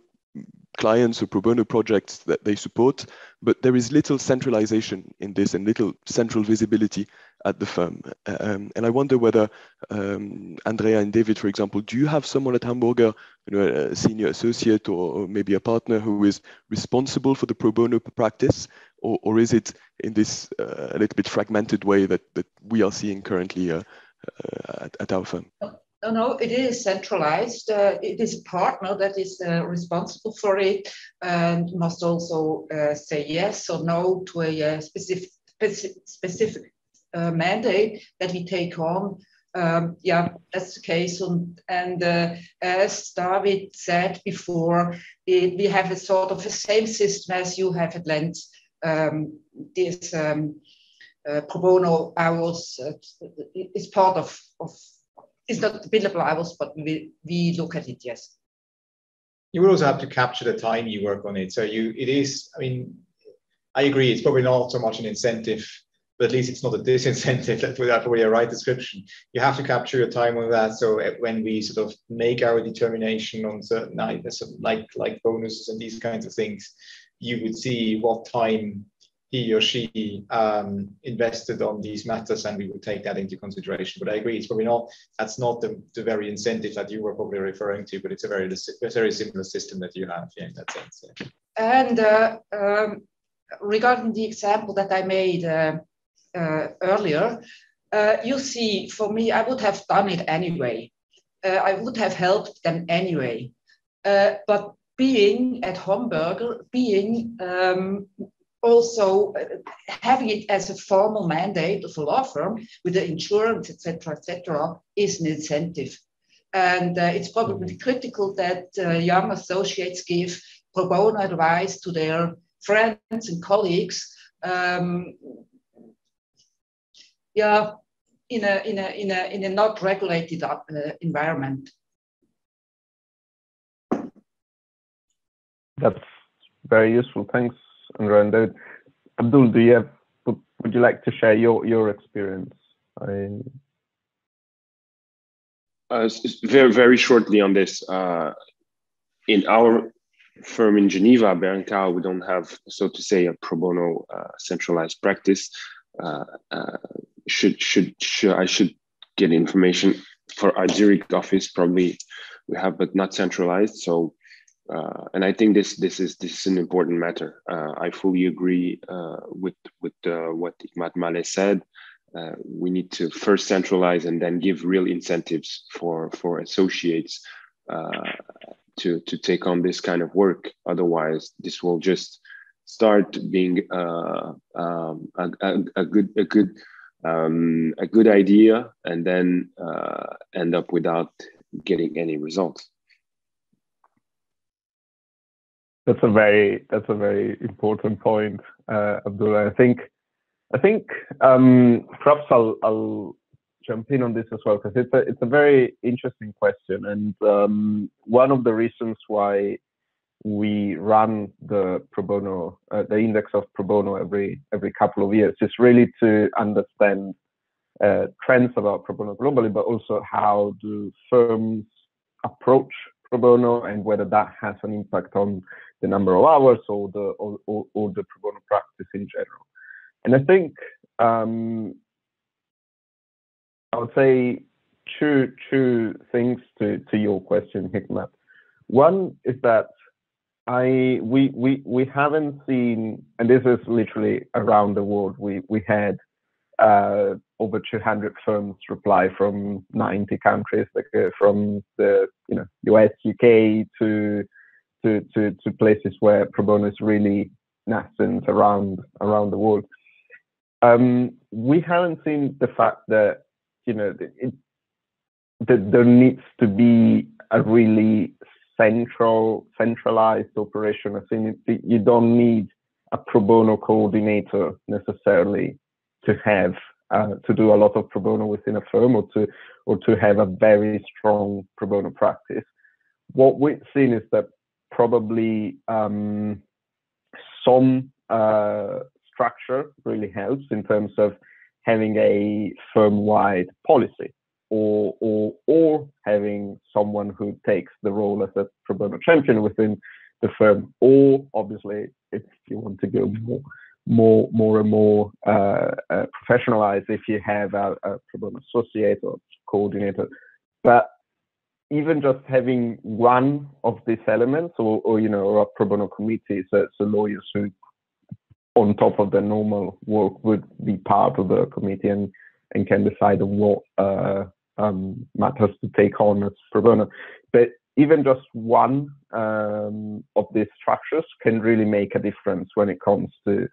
clients or pro bono projects that they support, but there is little centralization in this and little central visibility at the firm. And I wonder whether Andrea and David, for example, do you have someone at Hamburger, a senior associate or maybe a partner who is responsible for the pro bono practice, or is it in this a little bit fragmented way that we are seeing currently at our firm? No, it is centralized. It is a partner that is responsible for it and must also say yes or no to a specific mandate that we take on. Yeah, that's the case. And as David said before, we have a sort of the same system as you have at Lenz. This pro bono hours is part of it's not billable hours, but we look at it, yes. You will also have to capture the time you work on it. So it is, I mean, I agree, it's probably not so much an incentive, but at least it's not a disincentive. That's probably a right description. You have to capture your time on that. So when we sort of make our determination on certain items, like bonuses and these kinds of things, you would see what time he or she invested on these matters, and we would take that into consideration. But I agree, it's probably not, that's not the very incentive that you were probably referring to, but it's a very similar system that you have, yeah, in that sense. Yeah. And regarding the example that I made earlier, You see, for me, I would have done it anyway. I would have helped them anyway. But being at Homburger, being also having it as a formal mandate of a law firm with the insurance, etc., is an incentive. And it's probably critical that young associates give pro bono advice to their friends and colleagues. Yeah, in a not regulated environment. That's very useful. Thanks, Andrea and David. Abdul, would you like to share your experience? Very, very shortly on this. In our firm in Geneva, Bar, we don't have, so to say, a pro bono centralized practice. I should get information for our Zurich office. Probably we have, but not centralized. So, and I think this is an important matter. I fully agree with what Hikmat Maleh said. We need to first centralize and then give real incentives for associates to take on this kind of work. Otherwise, this will just start being a good idea and then end up without getting any results. That's a very important point, Abdullah. I think perhaps I'll jump in on this as well, because it's a very interesting question, and one of the reasons why we run the pro bono, the Index of Pro Bono every couple of years, is really to understand trends about pro bono globally, but also how do firms approach pro bono and whether that has an impact on the number of hours or the pro bono practice in general. And I think I would say two things to your question, Hikmat. One is that we haven't seen, and this is literally around the world. We had over 200 firms reply from 90 countries, like from the US, UK to places where pro bono is really nascent around the world. We haven't seen the fact that that there needs to be a really centralized operation. I think you don't need a pro bono coordinator necessarily to have to do a lot of pro bono within a firm, or to have a very strong pro bono practice. What we've seen is that probably some structure really helps in terms of having a firm-wide policy, or having someone who takes the role as a pro bono champion within the firm, or obviously if you want to go more and more professionalized, if you have a pro bono associate or coordinator. But even just having one of these elements, or a pro bono committee, so lawyers who, on top of the normal work, would be part of the committee and can decide on what matters to take on as pro bono. But even just one of these structures can really make a difference when it comes to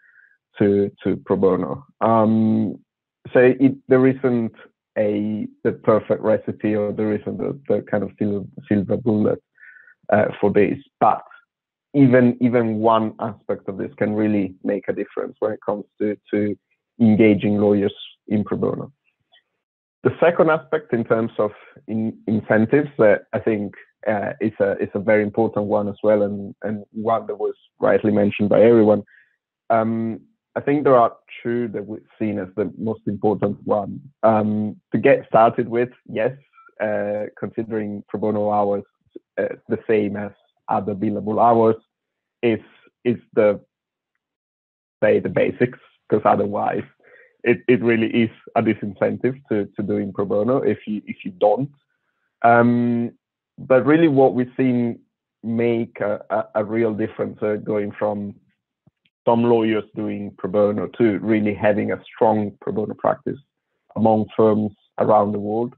pro bono. So there isn't the perfect recipe, or there isn't the kind of silver bullet for this, but even one aspect of this can really make a difference when it comes to engaging lawyers in pro bono. The second aspect, in terms of incentives, I think is a very important one as well, and one that was rightly mentioned by everyone. I think there are two that we've seen as the most important one. To get started with, yes, considering pro bono hours the same as other billable hours is the basics, because otherwise it really is a disincentive to doing pro bono if you don't. But really, what we've seen make a real difference, going from some lawyers doing pro bono to really having a strong pro bono practice among firms around the world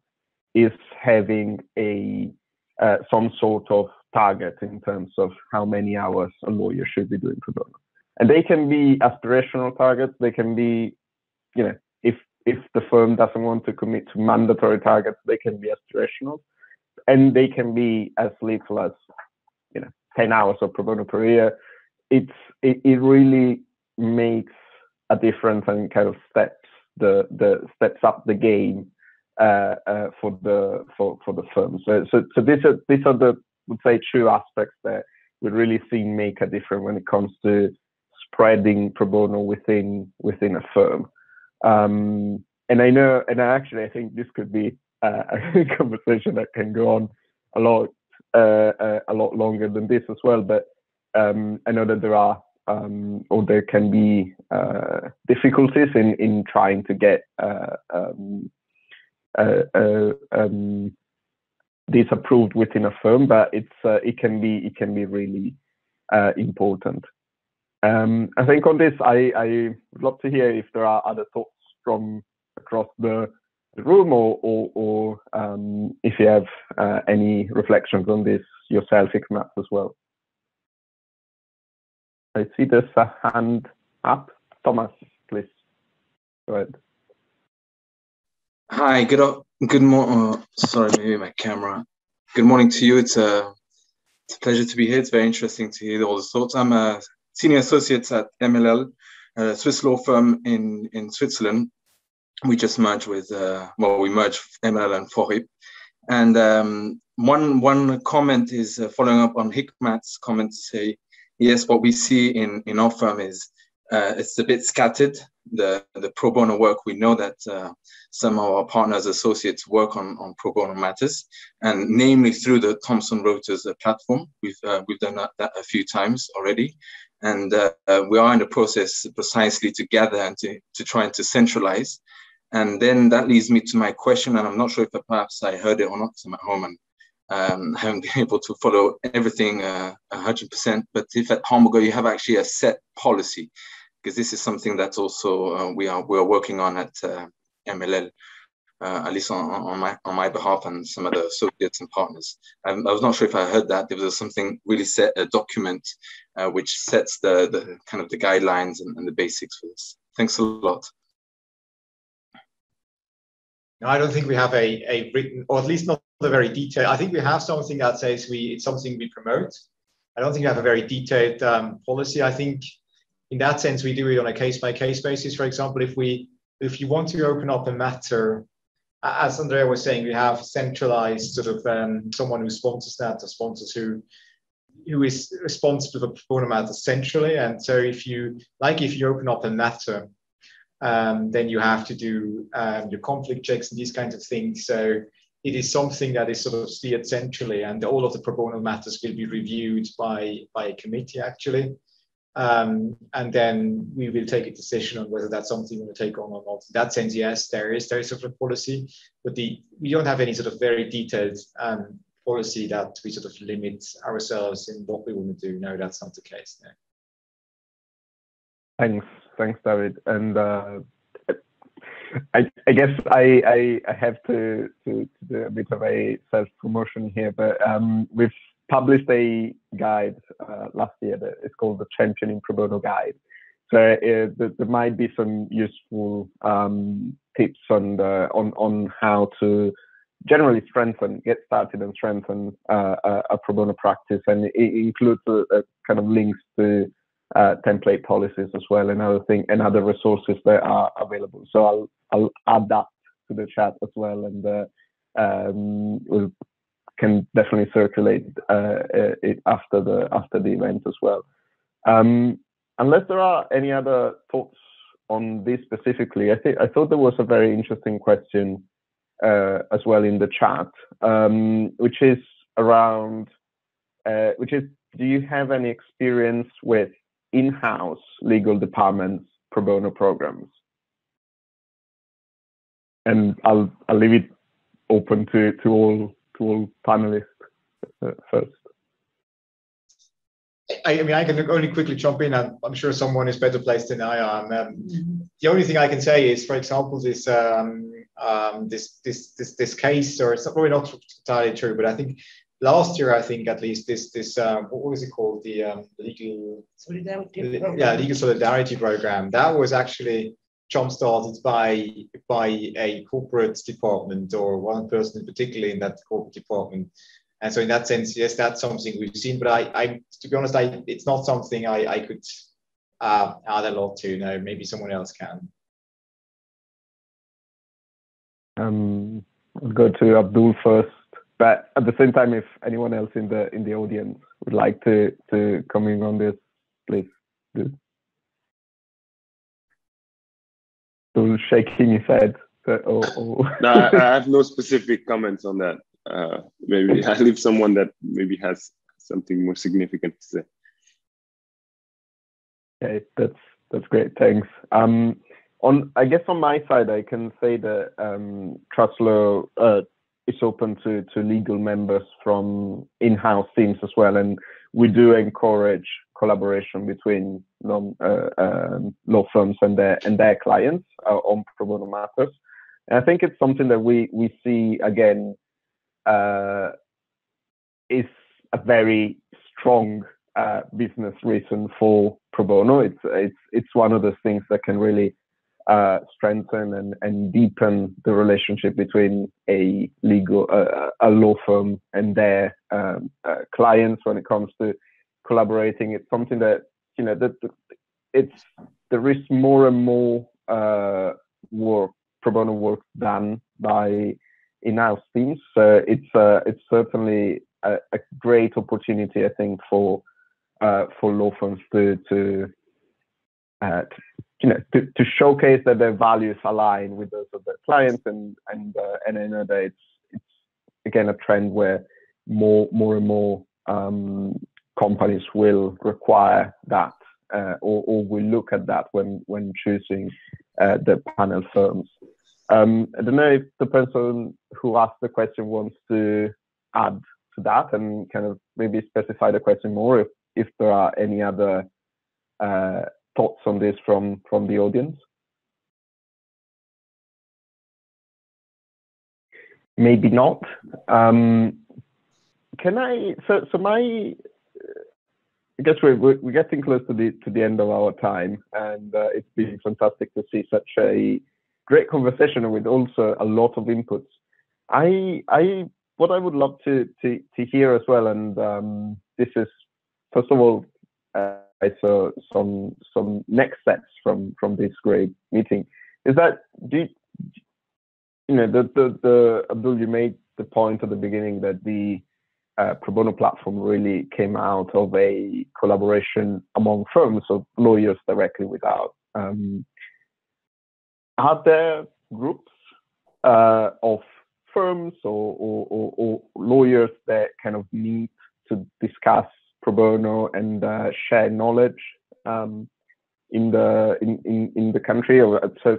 is having a some sort of target in terms of how many hours a lawyer should be doing pro bono. And they can be aspirational targets. They can be, you know, if the firm doesn't want to commit to mandatory targets, they can be aspirational, and they can be as little as, you know, 10 hours of pro bono per year. It really makes a difference and kind of steps up the game for the firm. So these are the, would say, two aspects that we really see make a difference when it comes to spreading pro bono within a firm. And I think this could be a conversation that can go on a lot longer than this as well. But I know that there are or there can be difficulties in trying to get this approved within a firm, but it can be really important. I think on this, I would love to hear if there are other thoughts from across the room, or if you have any reflections on this yourself, Hikmat, as well. I see there's a hand up. Thomas, please go ahead. Hi, good morning. Sorry, maybe my camera. Good morning to you. It's a pleasure to be here. It's very interesting to hear all the thoughts. I'm a senior associate at MLL, a Swiss law firm in Switzerland. We just merged with, we merged MLL and Forip. And one comment is following up on Hikmat's comment to say, yes, what we see in our firm is it's a bit scattered, the pro bono work. We know that some of our partners, associates work on pro bono matters, and namely through the Thomson Reuters platform. We've done that a few times already. And we are in the process precisely to gather and to try and to centralize. And then that leads me to my question, and I'm not sure if perhaps I heard it or not, because I'm at home and haven't been able to follow everything 100%. But if at Hamburger you have actually a set policy, because this is something that also we are working on at MLL, at least on my behalf and some other associates and partners. I was not sure if I heard that there was something really set, a document which sets the kind of the guidelines and the basics for this. Thanks a lot. No, I don't think we have a written, or at least not a very detailed. I think we have something that says it's something we promote. I don't think we have a very detailed policy. I think in that sense we do it on a case-by-case basis. For example, if you want to open up a matter, as Andrea was saying, we have centralized sort of someone who sponsors that, or sponsors who is responsible for pro bono matters centrally. And so if you open up a matter, then you have to do your conflict checks and these kinds of things. So it is something that is sort of steered centrally, and all of the pro bono matters will be reviewed by a committee actually. And then we will take a decision on whether that's something we want to take on or not. In that sense, yes, there is sort of a policy, but we don't have any sort of very detailed policy that we sort of limit ourselves in what we want to do. No, that's not the case. No. Thanks, David. And I guess I have to do a bit of a self-promotion here, but we've published a guide last year that is called the Championing Pro Bono Guide. So there might be some useful tips on how to generally get started and strengthen a pro bono practice, and it includes a kind of links to template policies as well, and other resources that are available. So I'll add that to the chat as well, and we can definitely circulate it after the event as well. Unless there are any other thoughts on this specifically, I thought there was a very interesting question as well in the chat, which is do you have any experience with in-house legal departments pro bono programs? And I'll leave it open to all panelists first. I mean, I can only quickly jump in, and I'm sure someone is better placed than I am. The only thing I can say is, for example, this case, or it's probably not entirely true, but I think last year, I think at least this what was it called, the legal solidarity program, that was actually jump-started by a corporate department, or one person in particular in that corporate department. And so in that sense, yes, that's something we've seen, but I to be honest, it's not something I could add a lot to. No, maybe someone else can. I'll go to Abdul first, but at the same time, if anyone else in the audience would like to come in on this, please do. Abdul shaking his head. No, I have no specific comments on that. Maybe I leave someone that maybe has something more significant to say. Okay, that's great. Thanks. I guess on my side, I can say that Trust Law is open to legal members from in-house teams as well, and we do encourage collaboration between law firms and their clients on pro bono matters. And I think it's something that we see again. Is a very strong business reason for pro bono. It's one of those things that can really strengthen and deepen the relationship between a law firm and their clients when it comes to collaborating. It's something that there is more and more pro bono work done by in-house teams. So it's certainly a great opportunity, I think, for law firms to showcase that their values align with those of their clients, and I know that it's again a trend where more and more companies will require that or will look at that when choosing the panel firms. I don't know if the person who asked the question wants to add to that and kind of maybe specify the question more, if there are any other thoughts on this from the audience. Maybe not. I guess we're getting close to the end of our time, and it's been fantastic to see such a great conversation with also a lot of inputs. What I would love to hear as well, and this is first of all, I saw some next steps from this great meeting. Is that Abdul, you made the point at the beginning that the Pro Bono platform really came out of a collaboration among firms, so lawyers directly without. Are there groups of firms or lawyers that kind of meet to discuss pro bono and share knowledge in the country? Or so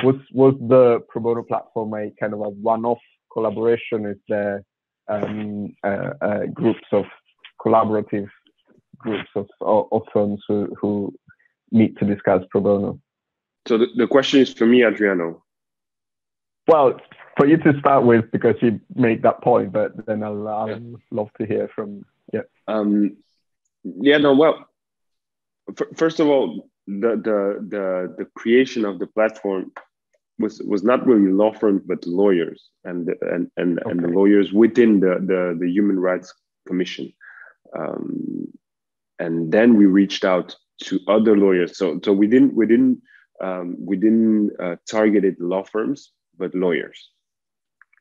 was the Pro Bono platform a kind of a one-off collaboration? Is there collaborative groups of firms who meet to discuss pro bono? So the question is for me, Adriano. Well, for you to start with, because you made that point, but then I'll love to hear from you. First of all, the creation of the platform was not really law firms, but lawyers and the lawyers within the Human Rights Commission. And then we reached out to other lawyers. So we didn't targeted law firms, but lawyers,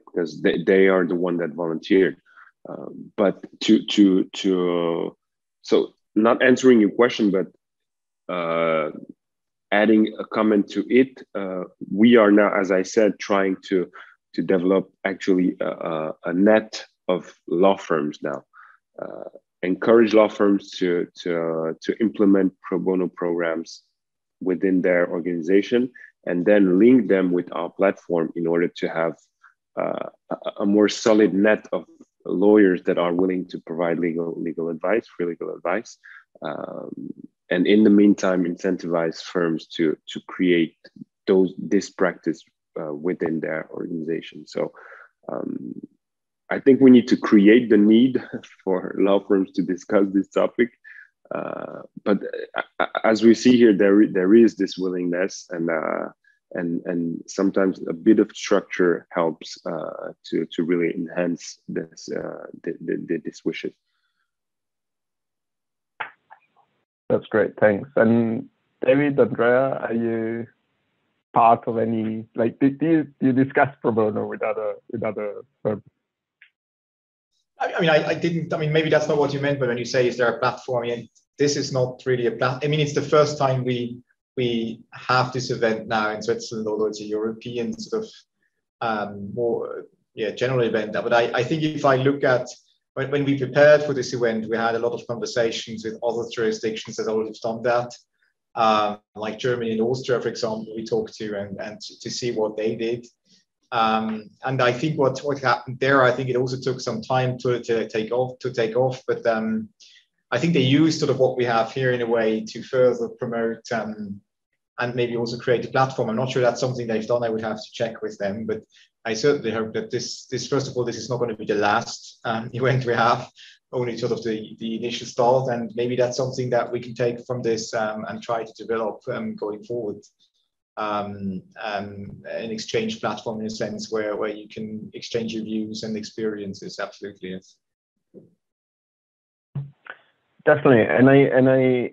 because they are the one that volunteered. But so not answering your question, but adding a comment to it, we are now, as I said, trying to develop actually a net of law firms now. Encourage law firms to implement pro bono programs within their organization, and then link them with our platform in order to have a more solid net of lawyers that are willing to provide legal advice, free legal advice, and in the meantime incentivize firms to create this practice within their organization. So I think we need to create the need for law firms to discuss this topic. But as we see here, there is this willingness, and sometimes a bit of structure helps to really enhance this wishes. That's great, thanks. And David, Andrea, are you part of any, like, do you discuss pro bono with other firms? I mean, I didn't. I mean, maybe that's not what you meant. But when you say, is there a platform? I mean, this is not really a platform. I mean, it's the first time we have this event now in Switzerland, although it's a European sort of more general event. But I think if I look at when we prepared for this event, we had a lot of conversations with other jurisdictions that already done that, like Germany and Austria, for example. We talked to and to see what they did. And I think what happened there, I think it also took some time to take off. But I think they used sort of what we have here in a way to further promote and maybe also create a platform. I'm not sure that's something they've done. I would have to check with them, but I certainly hope that this first of all, this is not going to be the last event we have, only sort of the initial start, and maybe that's something that we can take from this and try to develop going forward. An exchange platform in a sense where you can exchange your views and experiences. Absolutely, yes. Definitely, and I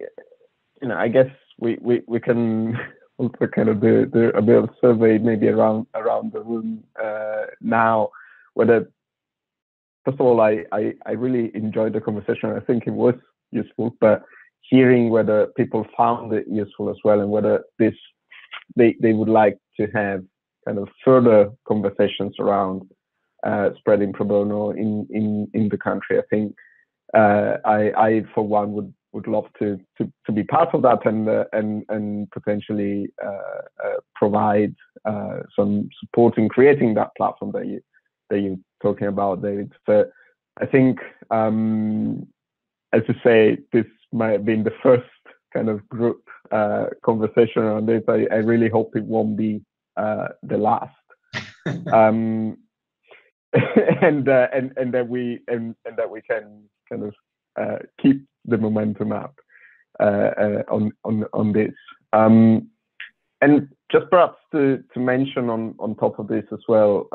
I guess we can also kind of do a bit of survey maybe around the room now. Whether, first of all, I really enjoyed the conversation. I think it was useful, but hearing whether people found it useful as well, and whether they would like to have kind of further conversations around spreading pro bono in the country. I think I for one would love to be part of that and potentially provide some support in creating that platform that you're talking about, David. So I think, as you say, this might have been the first kind of group conversation around this. I really hope it won't be the last, and that we can kind of keep the momentum up on this. And just perhaps to mention on top of this as well,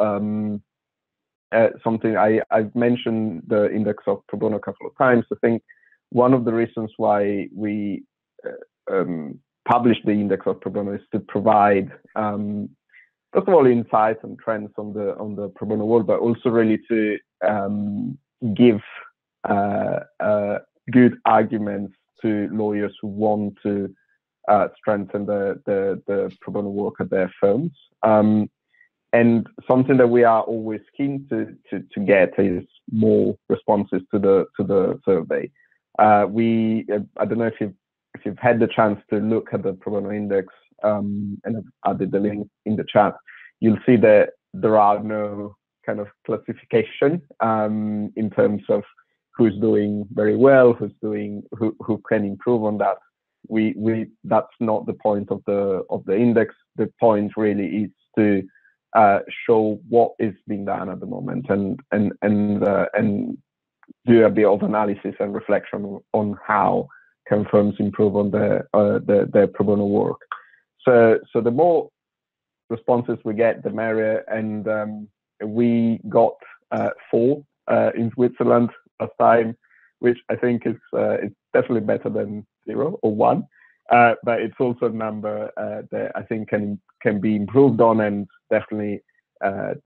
something I've mentioned the Index of Pro Bono a couple of times. I think one of the reasons why we publish the Index of Pro Bono is to provide, first of all, insights and trends on the pro bono world, but also really to give good arguments to lawyers who want to strengthen the pro bono work at their firms. And something that we are always keen to get is more responses to the survey. I don't know if you've had the chance to look at the Pro Bono Index, and I've added the link in the chat. You'll see that there are no kind of classification in terms of who's doing very well, who can improve on that. That's not the point of the index. The point really is to show what is being done at the moment and do a bit of analysis and reflection on how can firms improve on their pro bono work. So the more responses we get, the merrier. And we got 4 in Switzerland last time, which I think is definitely better than 0 or 1. But it's also a number that I think can be improved on, and definitely the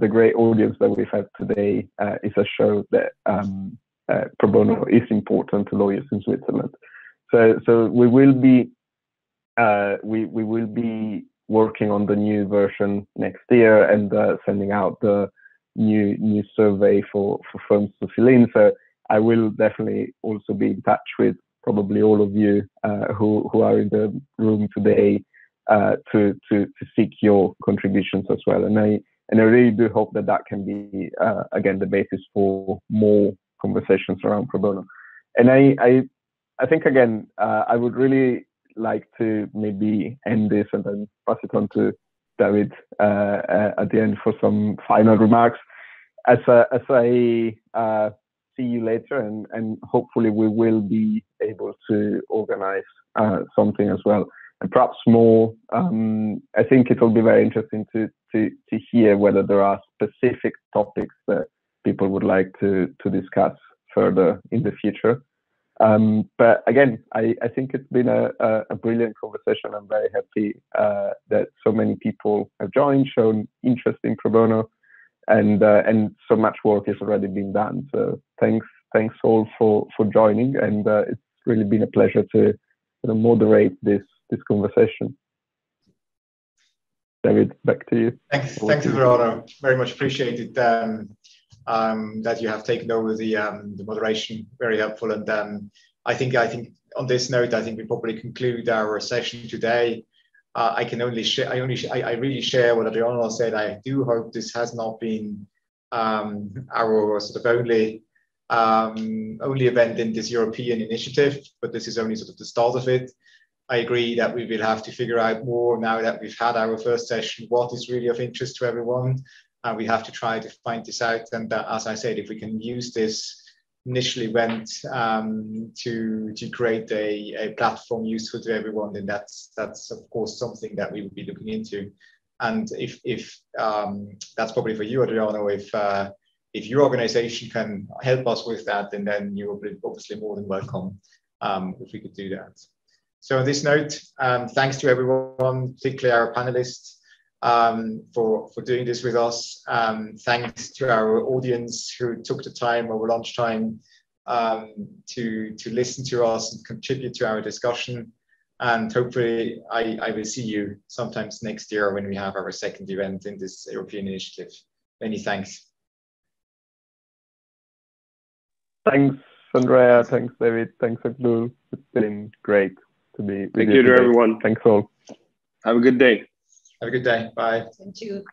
great audience that we've had today is a show that pro bono is important to lawyers in Switzerland. So we will be working on the new version next year and sending out the new survey for firms to fill in. So I will definitely also be in touch with probably all of you who are in the room today to seek your contributions as well. And And I really do hope that that can be, again, the basis for more conversations around pro bono. And I think, again, I would really like to maybe end this and then pass it on to David at the end for some final remarks. As I see you later, and hopefully we will be able to organize something as well, and perhaps more. I think it will be very interesting to hear whether there are specific topics that people would like to discuss further in the future. But again, I think it's been a brilliant conversation. I'm very happy that so many people have joined, shown interest in pro bono, and so much work has already been done. So thanks all for joining, and it's really been a pleasure to moderate this conversation. David, back to you. Thanks, Verona. Very much appreciated that you have taken over the moderation. Very helpful. And I think on this note, I think we probably conclude our session today. I really share what Adriano said. I do hope this has not been our sort of only event in this European initiative, but this is only sort of the start of it. I agree that we will have to figure out more now that we've had our first session, what is really of interest to everyone. We have to try to find this out. And as I said, if we can use this initial event to create a platform useful to everyone, then that's of course something that we would be looking into. And if that's probably for you, Adriano, if your organization can help us with that, then you will be obviously more than welcome if we could do that. So on this note, thanks to everyone, particularly our panelists, for doing this with us. Thanks to our audience who took the time over lunchtime to listen to us and contribute to our discussion. And hopefully I will see you sometimes next year when we have our second event in this European initiative. Many thanks. Thanks, Andrea. Thanks, David. Thanks, Abdul. It's been great to be with you. Thank you to everyone. Thanks all. Have a good day. Have a good day. Bye. Thank you.